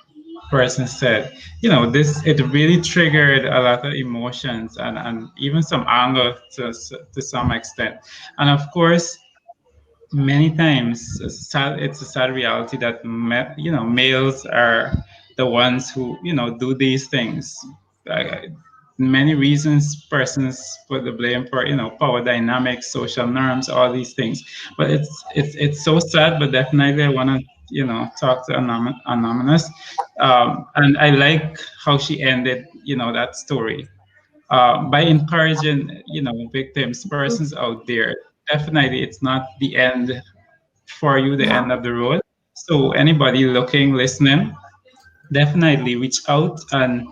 person said, it really triggered a lot of emotions and even some anger to some extent. And of course, many times it's a sad reality that males are the ones who do these things. Many reasons persons put the blame for power dynamics, social norms, all these things. But it's so sad. But definitely I want to talk to Anonymous, and I like how she ended that story by encouraging victims, persons out there. Definitely it's not the end for you, the end of the road. So anybody looking, listening, definitely reach out, and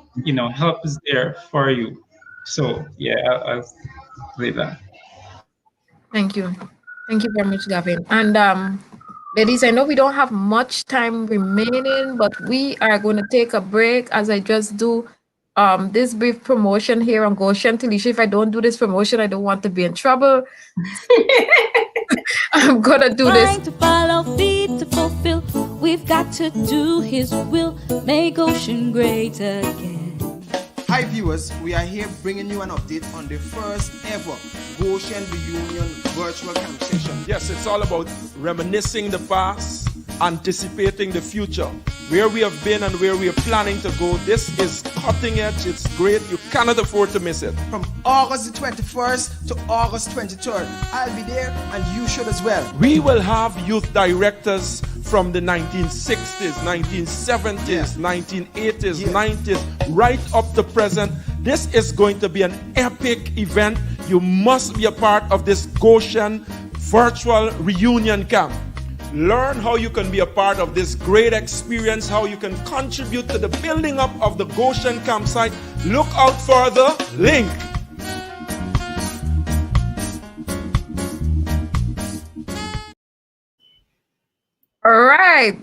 help is there for you. So yeah, I'll leave that. Thank you very much, Gavin. And ladies, I know we don't have much time remaining, but we are going to take a break as I just do this brief promotion here on Goshen. Talisha, if I don't do this promotion, I don't want to be in trouble. I'm going to do this. To follow, feed, to fulfill. We've got to do His will. Make Goshen great again. Hi viewers, we are here bringing you an update on the first ever Goshen Reunion virtual camp session. Yes, it's all about reminiscing the past, anticipating the future, where we have been and where we are planning to go. This is cutting edge, it's great, you cannot afford to miss it. From August the 21st to August 23rd, I'll be there and you should as well. We will have youth directors from the 1960s, 1970s, 1980s, 90s, right up to present. This is going to be an epic event. You must be a part of this Goshen virtual reunion camp. Learn how you can be a part of this great experience, how you can contribute to the building up of the Goshen campsite. Look out for the link. All right,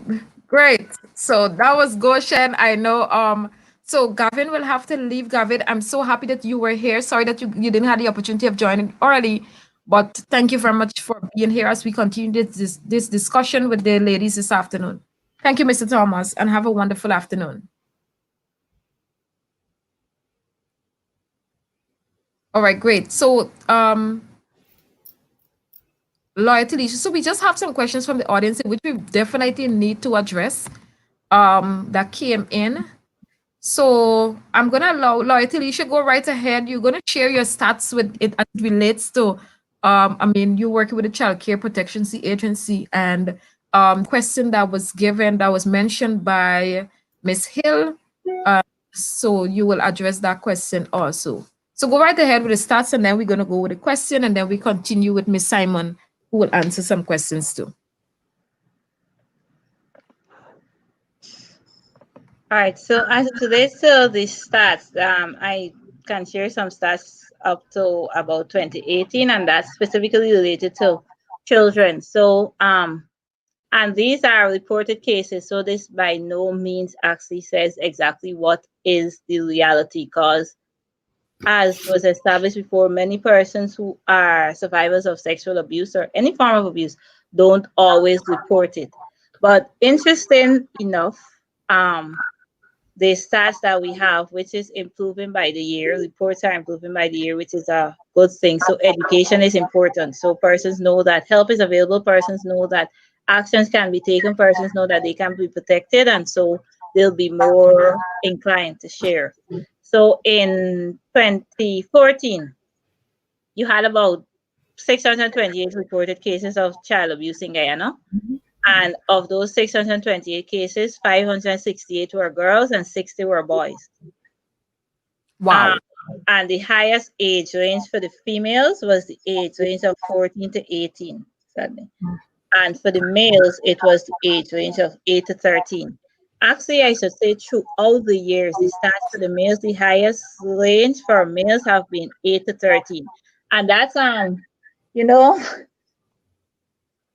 great. So that was Goshen. I know. So Gavin will have to leave. Gavin, I'm so happy that you were here. Sorry that you didn't have the opportunity of joining early, but thank you very much for being here as we continue this discussion with the ladies this afternoon. Thank you, Mr. Thomas, and have a wonderful afternoon. All right, great. So loyalty issues. So we just have some questions from the audience, which we definitely need to address that came in. So I'm going to allow Loyalty, you should go right ahead. You're going to share your stats with it as it relates to, I mean, you're working with the Child Care Protection Agency, and question that was given, that was mentioned by Ms. Hill. So you will address that question also. So go right ahead with the stats, and then we're going to go with the question, and then we continue with Ms. Simon, who will answer some questions too. All right, so as of today, so the stats, I can share some stats up to about 2018, and that's specifically related to children. So, and these are reported cases, so this by no means actually says exactly what is the reality, because as was established before, many persons who are survivors of sexual abuse or any form of abuse don't always report it. But interesting enough, the stats that we have, which is improving by the year, reports are improving by the year, which is a good thing. So education is important. So persons know that help is available, persons know that actions can be taken, persons know that they can be protected, and so they'll be more inclined to share. So in 2014, you had about 628 reported cases of child abuse in Guyana. And of those 628 cases, 568 were girls and 60 were boys. Wow. And the highest age range for the females was the age range of 14 to 18, sadly. And for the males, it was the age range of 8 to 13. Actually, I should say throughout the years, the stats for the males, the highest range for males have been 8 to 13. And that's, you know,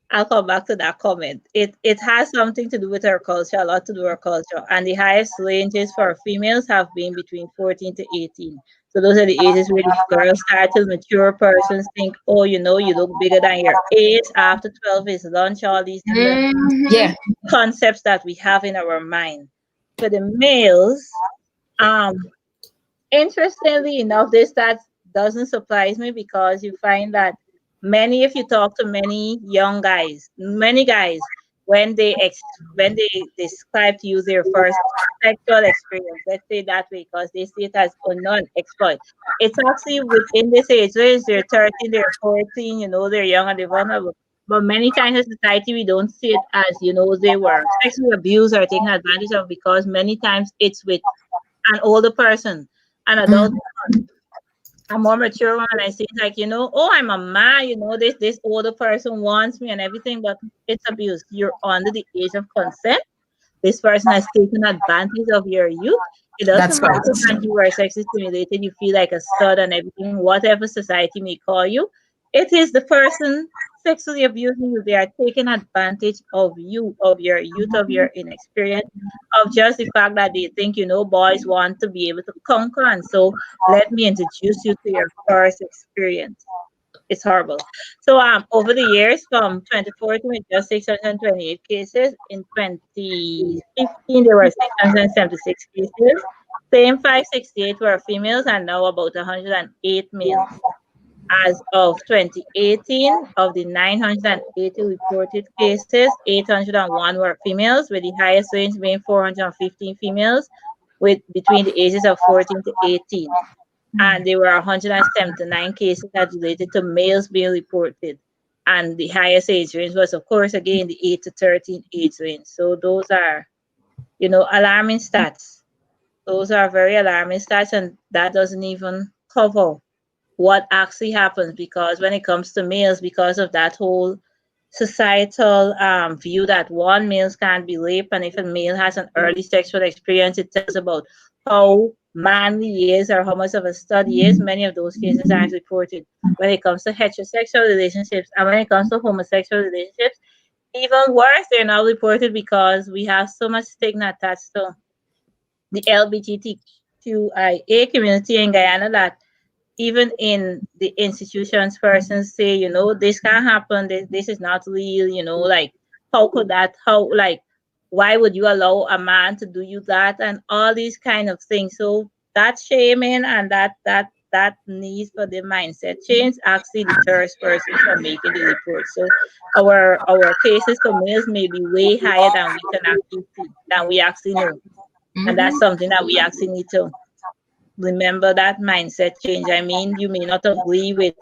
I'll come back to that comment. It has something to do with our culture, a lot to do with our culture. And the highest ranges for females have been between 14 to 18. So those are the ages where the girls start to mature. Persons think, oh, you know, you look bigger than your age. After 12 is lunch, all these concepts that we have in our mind. For the males, interestingly enough, this that doesn't surprise me, because you find that many, if you talk to many young guys, many guys, when they describe to you their first sexual experience, let's say that way, because they see it as unknown exploit. It's actually within this age range, they're 13, they're 14, you know, they're young and they're vulnerable. But many times in society, we don't see it as, you know, they were sexually abused or taken advantage of, because many times it's with an older person, an adult, a more mature one, and I see it like, you know, oh, I'm a man, you know, this older person wants me and everything, but it's abuse. You're under the age of consent. This person has taken advantage of your youth. It doesn't matter that you are sexually stimulated, you feel like a stud and everything, whatever society may call you. It is the person sexually abusing you. They are taking advantage of you, of your youth, of your inexperience, of just the fact that they think, you know, boys want to be able to conquer. And so let me introduce you to your first experience. It's horrible. So over the years, from 2014, with just 628 cases. In 2015, there were 676 cases. Same 568 were females, and now about 108 males. As of 2018, of the 980 reported cases, 801 were females, with the highest range being 415 females, with between the ages of 14 to 18. And there were 179 cases that related to males being reported. And the highest age range was, of course, again, the 8 to 13 age range. So those are, alarming stats. Those are very alarming stats, and that doesn't even cover what actually happens, because when it comes to males, because of that whole societal view that one, males can't be raped, and if a male has an early sexual experience, it tells about how manly he is or how much of a stud he is. Many of those cases aren't reported. When it comes to heterosexual relationships and when it comes to homosexual relationships, even worse, they're not reported because we have so much stigma attached to the LGBTQIA community in Guyana that even in the institutions, persons say, this can't happen, this is not real, like, how could that, why would you allow a man to do you that, and all these kind of things. So that shaming and that need for the mindset change actually deters persons from making the report. So our cases for males may be way higher than we can actually see, than we actually know. And that's something that we actually need to remember, that mindset change. I mean, you may not agree with,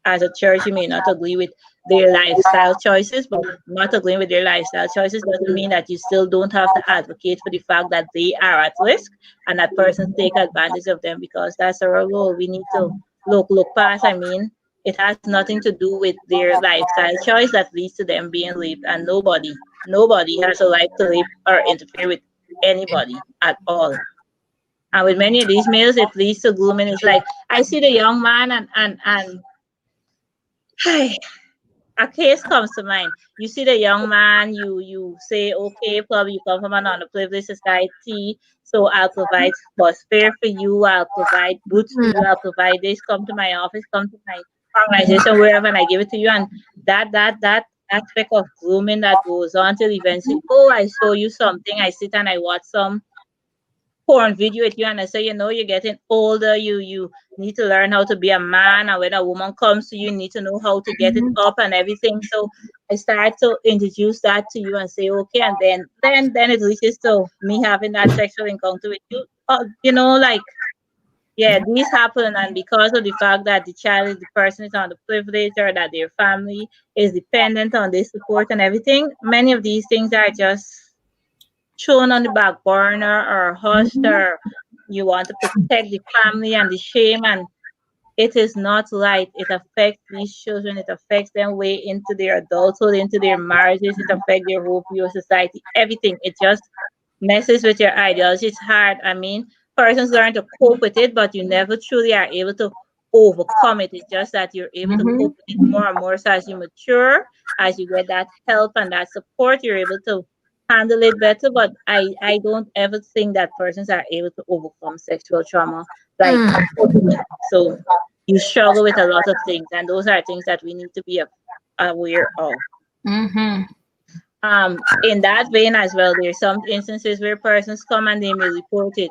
as a church, you may not agree with their lifestyle choices, but not agreeing with their lifestyle choices doesn't mean that you still don't have to advocate for the fact that they are at risk and that persons take advantage of them, because that's our role. We need to look past. I mean, it has nothing to do with their lifestyle choice that leads to them being raped, and nobody has a right to rape or interfere with anybody at all. And with many of these males, it leads to grooming. It's like, I see the young man and a case comes to mind. You see the young man, you say, okay, probably you come from an underprivileged society, so I'll provide bus fare for you, I'll provide boots for you, I'll provide this, come to my office, come to my organization, wherever, and I give it to you. And that aspect of grooming that goes on till eventually, oh, I show you something, I sit and I watch some porn video with you, and I say, you're getting older, you need to learn how to be a man, and when a woman comes to you, you need to know how to get it up and everything. So I start to introduce that to you and say, okay, and then it reaches to me having that sexual encounter with you. These happen, and because of the fact that the person is underprivileged, or that their family is dependent on this support and everything, many of these things are just shown on the back burner or hushed, or you want to protect the family and the shame, and it is not right. It affects these children, it affects them way into their adulthood, into their marriages, it affects their whole your society, everything. It just messes with your ideology. It's hard. I mean, persons learn to cope with it, but you never truly are able to overcome it. It's just that you're able to cope with it more and more. So as you mature, as you get that help and that support, you're able to handle it better. But I don't ever think that persons are able to overcome sexual trauma totally. So you struggle with a lot of things, and those are things that we need to be aware of. In that vein as well, there's some instances where persons come and they may report it,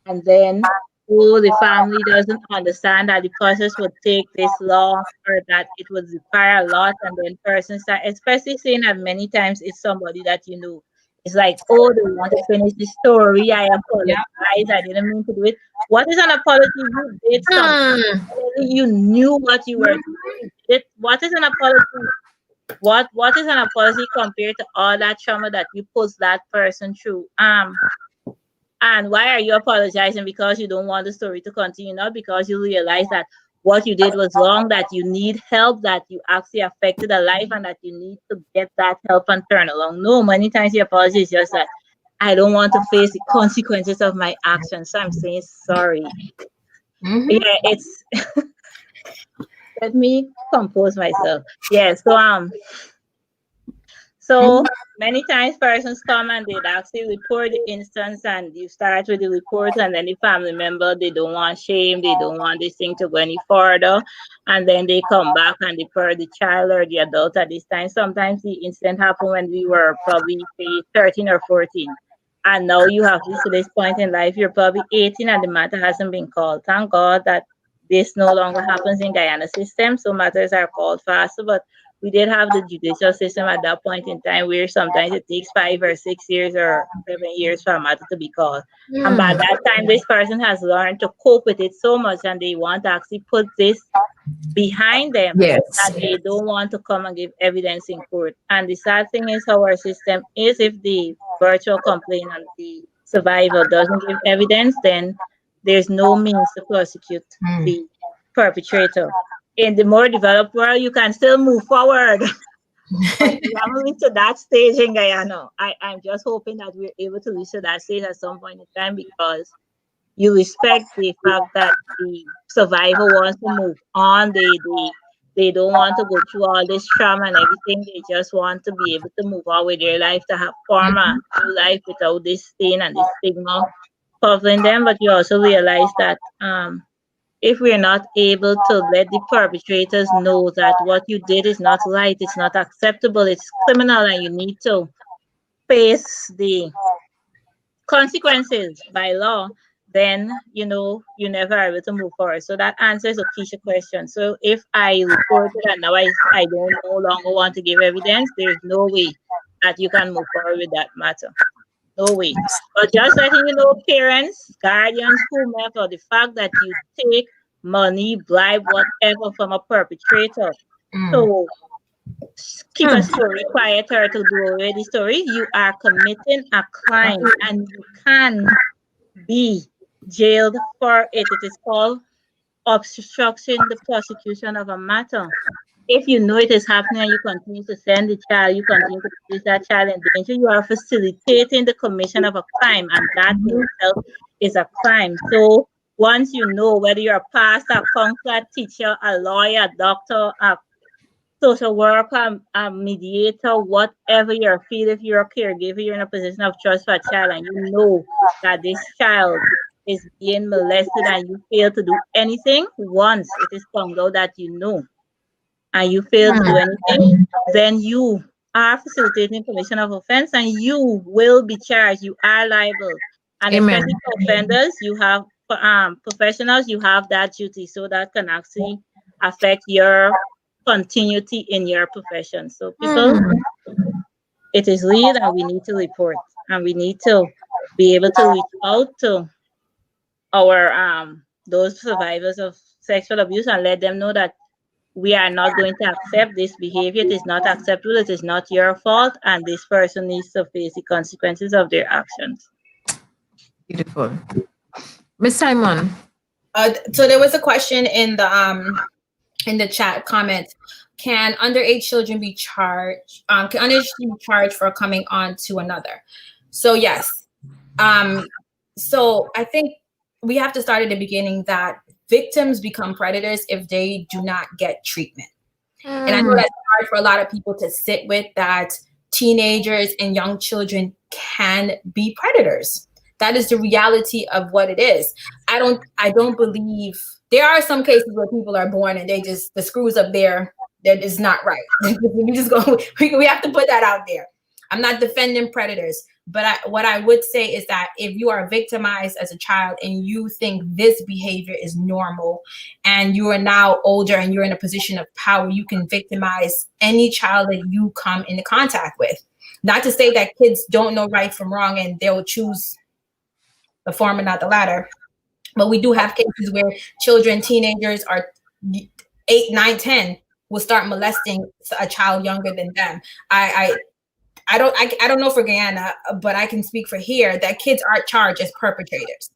and then the family doesn't understand that the process would take this long, or that it would require a lot, and then persons start, especially saying that many times it's somebody that it's like, oh, they want to finish the story, I apologize, I didn't mean to do it. What is an apology? You did something. You knew what you were doing. What is an apology? What is an apology compared to all that trauma that you put that person through? And why are you apologizing? Because you don't want the story to continue, not because you realize that what you did was wrong, that you need help, that you actually affected a life, and that you need to get that help and turn along. No, many times the apology is just that I don't want to face the consequences of my actions, so I'm saying sorry. Yeah, it's let me compose myself. Yeah, so many times persons come and they'd actually report the instance, and you start with the report, and then the family member, they don't want shame, they don't want this thing to go any further, and then they come back and they per the child or the adult at this time. Sometimes the incident happened when we were probably say 13 or 14, and now you have reached to this point in life, you're probably 18 and the matter hasn't been called. Thank God that this no longer happens in Guyana system, so matters are called faster. But we did have the judicial system at that point in time where sometimes it takes 5 or 6 years or 7 years for a matter to be called. And by that time, this person has learned to cope with it so much and they want to actually put this behind them Yes. that they don't want to come and give evidence in court. And the sad thing is how our system is, if the virtual complainant, the survivor, doesn't give evidence, then there's no means to prosecute the perpetrator. In the more developed world, you can still move forward. But we haven't reached to that stage in Guyana. I'm just hoping that we're able to reach to that stage at some point in time, because you respect the fact that the survivor wants to move on. They don't want to go through all this trauma and everything. They just want to be able to move on with their life, to have form a new life without this stain and this stigma covering them. But you also realize that if we're not able to let the perpetrators know that what you did is not right, it's not acceptable, it's criminal, and you need to face the consequences by law, then you never are able to move forward. So that answers a Keisha question. So if I reported and now I don't no longer want to give evidence, there's no way that you can move forward with that matter. No way. But just letting you know, parents, guardians, whomever, the fact that you take money, bribe, whatever from a perpetrator to keep a story quieter, to do away the story, you are committing a crime and you can be jailed for it. It is called obstruction the prosecution of a matter. If you know it is happening and you continue to send the child, you continue to place that child in danger, you are facilitating the commission of a crime, and that in itself is a crime. So once you know, whether you're a pastor, a counselor, a teacher, a lawyer, a doctor, a social worker, a mediator, whatever your field, if you're a caregiver, you're in a position of trust for a child and you know that this child is being molested and you fail to do anything, once it is found out that you know and you fail to do anything, then you are facilitating commission of offense and you will be charged. You are liable. And especially for offenders, you have professionals, you have that duty, so that can actually affect your continuity in your profession. So people, it is real and we need to report and we need to be able to reach out to our those survivors of sexual abuse and let them know that we are not going to accept this behavior. It is not acceptable. It is not your fault, and this person needs to face the consequences of their actions. Beautiful. Ms. Simon. So there was a question in the chat comments. Can underage children be charged? Can underage children be charged for coming on to another? So yes. So I think we have to start at the beginning that victims become predators if they do not get treatment. And I know that's hard for a lot of people to sit with, that teenagers and young children can be predators. That is the reality of what it is. I don't believe, there are some cases where people are born and the screws up there, that is not right. We have to put that out there. I'm not defending predators, but what I would say is that if you are victimized as a child and you think this behavior is normal and you are now older and you're in a position of power, you can victimize any child that you come into contact with. Not to say that kids don't know right from wrong and they'll choose the former, not the latter. But we do have cases where children, teenagers are 8, 9, 10 will start molesting a child younger than them. I don't know for Guyana, but I can speak for here that kids are charged as perpetrators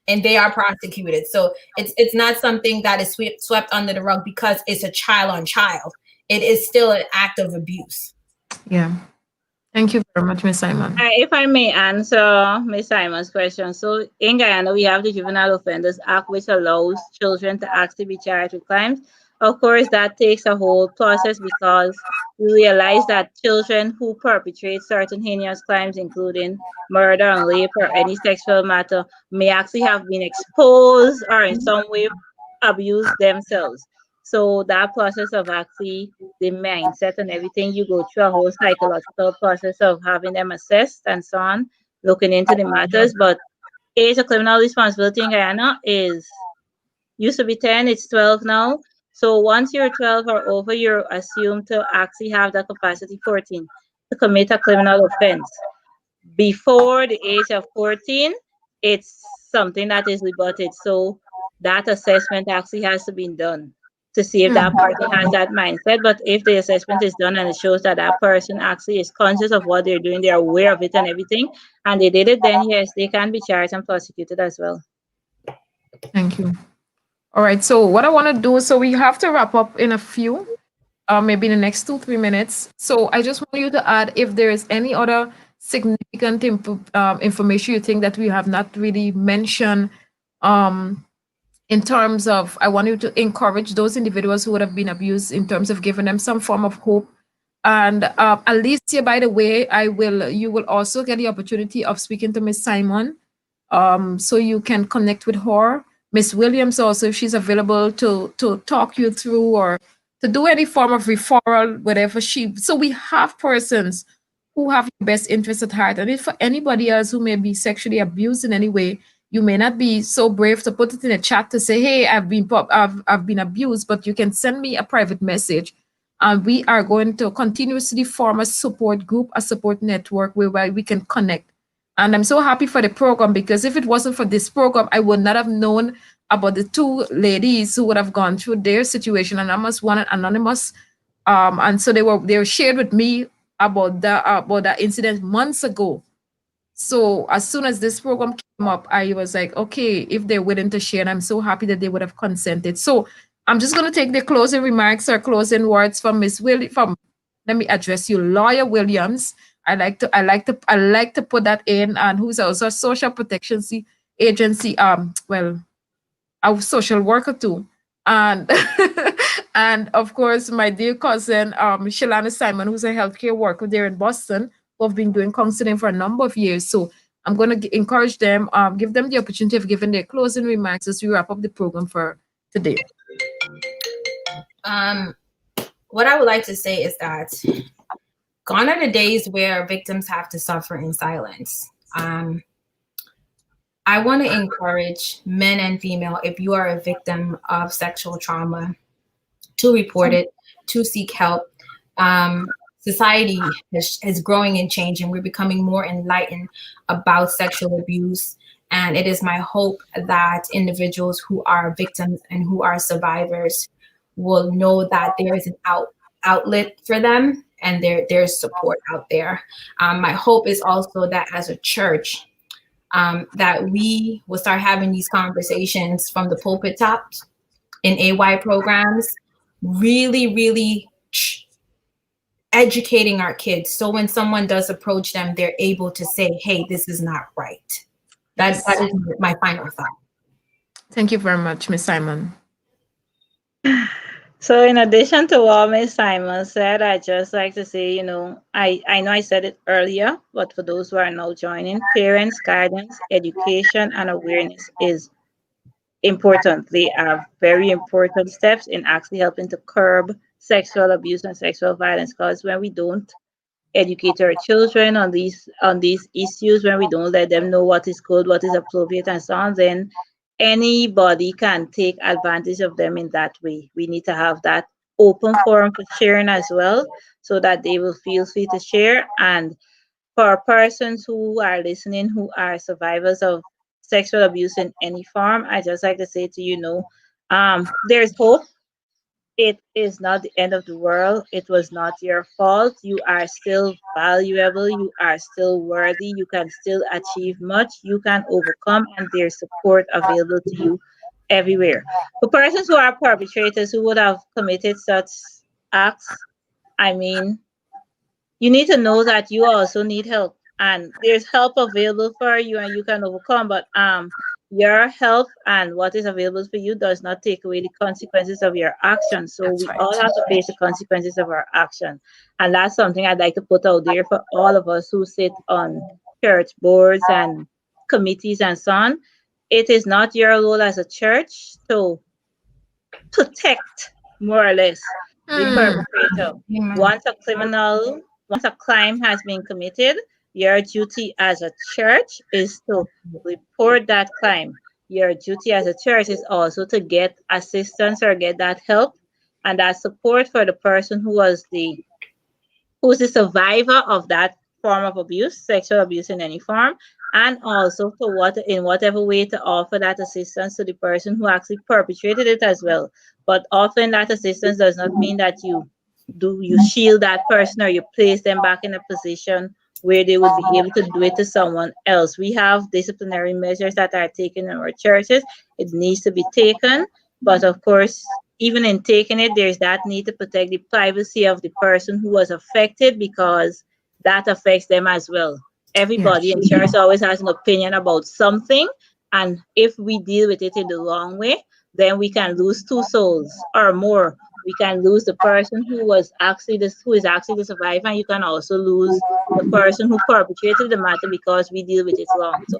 and they are prosecuted. So it's not something that is swept under the rug because it's a child on child. It is still an act of abuse. Yeah. Thank you very much, Ms. Simon. If I may answer Ms. Simon's question. So in Guyana, we have the Juvenile Offenders Act, which allows children to actually be charged with crimes. Of course, that takes a whole process because we realize that children who perpetrate certain heinous crimes, including murder and rape or any sexual matter, may actually have been exposed or in some way abused themselves. So that process of actually the mindset and everything, you go through a whole psychological process of having them assessed and so on, looking into the matters. But age of criminal responsibility in Guyana used to be 10, it's 12 now. So once you're 12 or over, you're assumed to actually have the capacity 14 to commit a criminal offense. Before the age of 14, it's something that is rebutted. So that assessment actually has to be done to see if that person has that mindset. But if the assessment is done and it shows that that person actually is conscious of what they're doing, they're aware of it and everything, and they did it, then yes, they can be charged and prosecuted as well. Thank you. All right. So what I want to do, so we have to wrap up in a few, maybe in the next 2-3 minutes. So I just want you to add if there is any other significant information you think that we have not really mentioned, in terms of, I want you to encourage those individuals who would have been abused in terms of giving them some form of hope. And Alicia, by the way, you will also get the opportunity of speaking to Miss Simon, so you can connect with her. Miss Williams also, if she's available to talk you through or to do any form of referral, whatever so we have persons who have your best interest at heart. And if for anybody else who may be sexually abused in any way, you may not be so brave to put it in a chat to say, hey, I've been abused, but you can send me a private message. And we are going to continuously form a support group, a support network whereby we can connect. And I'm so happy for the program, because if it wasn't for this program, I would not have known about the two ladies who would have gone through their situation. Anonymous, one anonymous. And so they were shared with me about that incident months ago. So as soon as this program came up, I was like, okay, if they're willing to share, and I'm so happy that they would have consented. So I'm just going to take the closing remarks or closing words from Miss Williams. Let me address you, Lawyer Williams. I like to put that in, and who's also a social protection agency. Well, a social worker too, and and of course my dear cousin Shalana Simon, who's a healthcare worker there in Boston, who have been doing counseling for a number of years. So I'm going to encourage them, give them the opportunity of giving their closing remarks as we wrap up the program for today. What I would like to say is that gone are the days where victims have to suffer in silence. I want to encourage men and female, if you are a victim of sexual trauma, to report it, to seek help. Society is growing and changing. We're becoming more enlightened about sexual abuse. And it is my hope that individuals who are victims and who are survivors will know that there is an outlet for them, and there's support out there. My hope is also that as a church, that we will start having these conversations from the pulpit tops in AY programs, really, really educating our kids. So when someone does approach them, they're able to say, hey, this is not right. That is my final thought. Thank you very much, Ms. Simon. So in addition to what Ms. Simon said, I'd just like to say, I know I said it earlier, but for those who are now joining, parents, guardians, education, and awareness is important. They are very important steps in actually helping to curb sexual abuse and sexual violence, because when we don't educate our children on these issues, when we don't let them know what is good, what is appropriate, and so on, then anybody can take advantage of them in that way. We need to have that open forum for sharing as well, so that they will feel free to share. And for persons who are listening who are survivors of sexual abuse in any form, I just like to say to you, there's hope. It is not the end of the world. It was not your fault. You are still valuable. You are still worthy. You can still achieve much. You can overcome, and there's support available to you everywhere. For persons who are perpetrators who would have committed such acts, I mean, you need to know that you also need help, and there's help available for you, and you can overcome. But your help and what is available for you does not take away the consequences of your actions. So we all have to face the consequences of our action. And that's something I'd like to put out there for all of us who sit on church boards and committees and so on. It is not your role as a church to protect, more or less, the perpetrator. Once a crime has been committed, your duty as a church is to report that crime. Your duty as a church is also to get assistance or get that help and that support for the person who's the survivor of that form of abuse, sexual abuse in any form, and also in whatever way to offer that assistance to the person who actually perpetrated it as well. But often that assistance does not mean that you shield that person or you place them back in a position where they would be able to do it to someone else. We have disciplinary measures that are taken in our churches. It needs to be taken, but of course, even in taking it, there's that need to protect the privacy of the person who was affected, because that affects them as well. Everybody in church always has an opinion about something, and if we deal with it in the wrong way, then we can lose two souls or more. We can lose the person who is actually the survivor, and you can also lose the person who perpetrated the matter because we deal with it wrong. So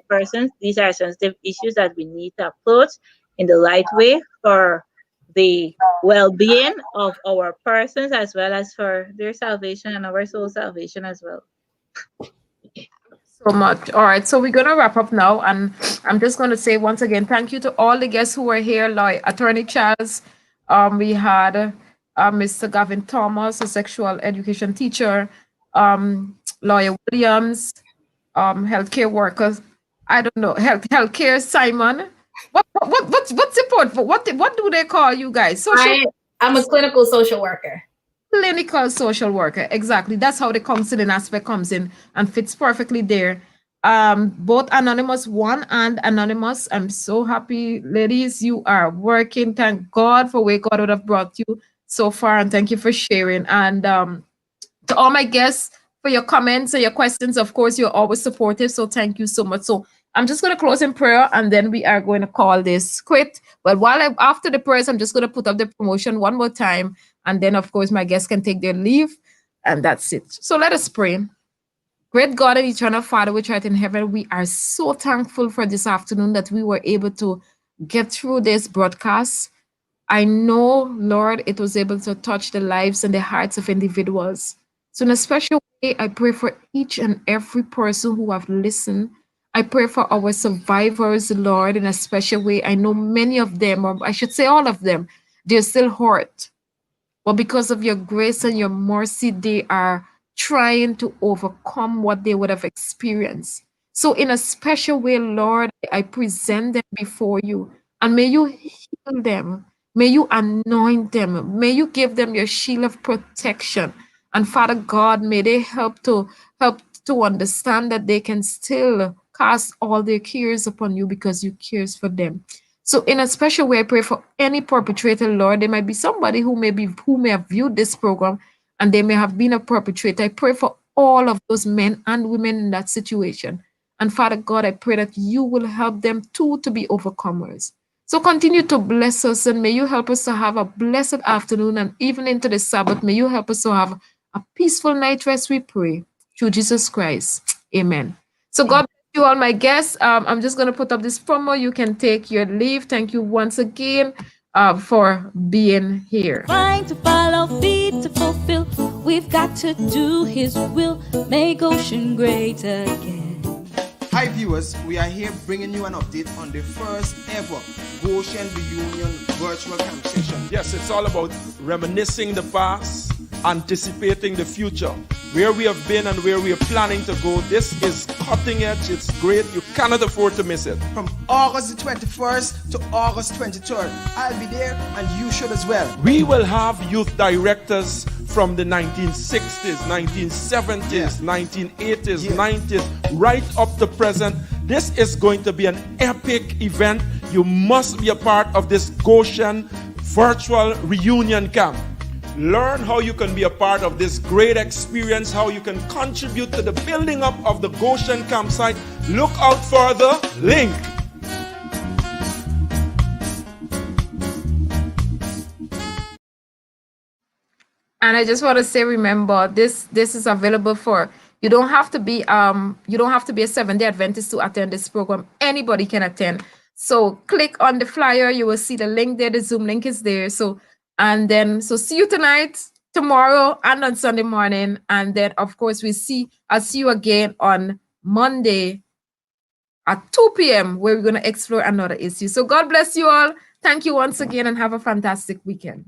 these are sensitive issues that we need to approach in the right way for the well-being of our persons, as well as for their salvation and our soul salvation as well. So much. All right, so we're going to wrap up now, and I'm just going to say once again, thank you to all the guests who were here, like Attorney Charles. We had Mr. Gavin Thomas, a sexual education teacher, Lawyer Williams, healthcare workers. I don't know, healthcare Simon. What's support for? What do they call you guys? I'm a clinical social worker. Clinical social worker, exactly. That's how the counseling aspect comes in and fits perfectly there. Both Anonymous 1 and Anonymous, I'm so happy, ladies, you are working. Thank God for where God would have brought you so far, and thank you for sharing. And to all my guests, for your comments and your questions, of course, you're always supportive, so thank you so much. So I'm just going to close in prayer, and then we are going to call this quit. But after the prayers, I'm just going to put up the promotion one more time, and then, of course, my guests can take their leave, and that's it. So let us pray. Great God and eternal Father, which art in heaven, we are so thankful for this afternoon that we were able to get through this broadcast. I know, Lord, it was able to touch the lives and the hearts of individuals. So in a special way, I pray for each and every person who have listened. I pray for our survivors, Lord, in a special way. I know many of them, or I should say all of them, they're still hurt. But because of your grace and your mercy, they are trying to overcome what they would have experienced. So in a special way, Lord, I present them before you, and may you heal them. May you anoint them. May you give them your shield of protection. And Father God, may they help to understand that they can still cast all their cares upon you because you cares for them. So in a special way, I pray for any perpetrator, Lord. There might be somebody who may have viewed this program and they may have been a perpetrator. I pray for all of those men and women in that situation. And Father God, I pray that you will help them too to be overcomers. So continue to bless us, and may you help us to have a blessed afternoon, and even into the Sabbath, may you help us to have a peaceful night rest, we pray, through Jesus Christ. Amen. So God bless you all, my guests. I'm just going to put up this promo. You can take your leave. Thank you once again for being here. Trying to follow, feed to fulfill. We've got to do his will. Make Ocean great again. Hi viewers, we are here bringing you an update on the first ever Goshen Reunion virtual camp session. Yes, it's all about reminiscing the past, anticipating the future, where we have been and where we are planning to go. This is cutting edge, it's great, you cannot afford to miss it. From August the 21st to August 23rd, I'll be there and you should as well. We will have youth directors from the 1960s, 1970s, 1980s, 90s, right up to present. This is going to be an epic event. You must be a part of this Goshen virtual reunion camp. Learn how you can be a part of this great experience, how you can contribute to the building up of the Goshen campsite. Look out for the link. And I just want to say, remember, this is available for, you don't have to be a Seventh-day Adventist to attend this program. Anybody can attend. So click on the flyer, you will see the link there, the Zoom link is there. So see you tonight, tomorrow, and on Sunday morning. And then of course I'll see you again on Monday at 2 p.m. where we're going to explore another issue. So God bless you all. Thank you once again and have a fantastic weekend.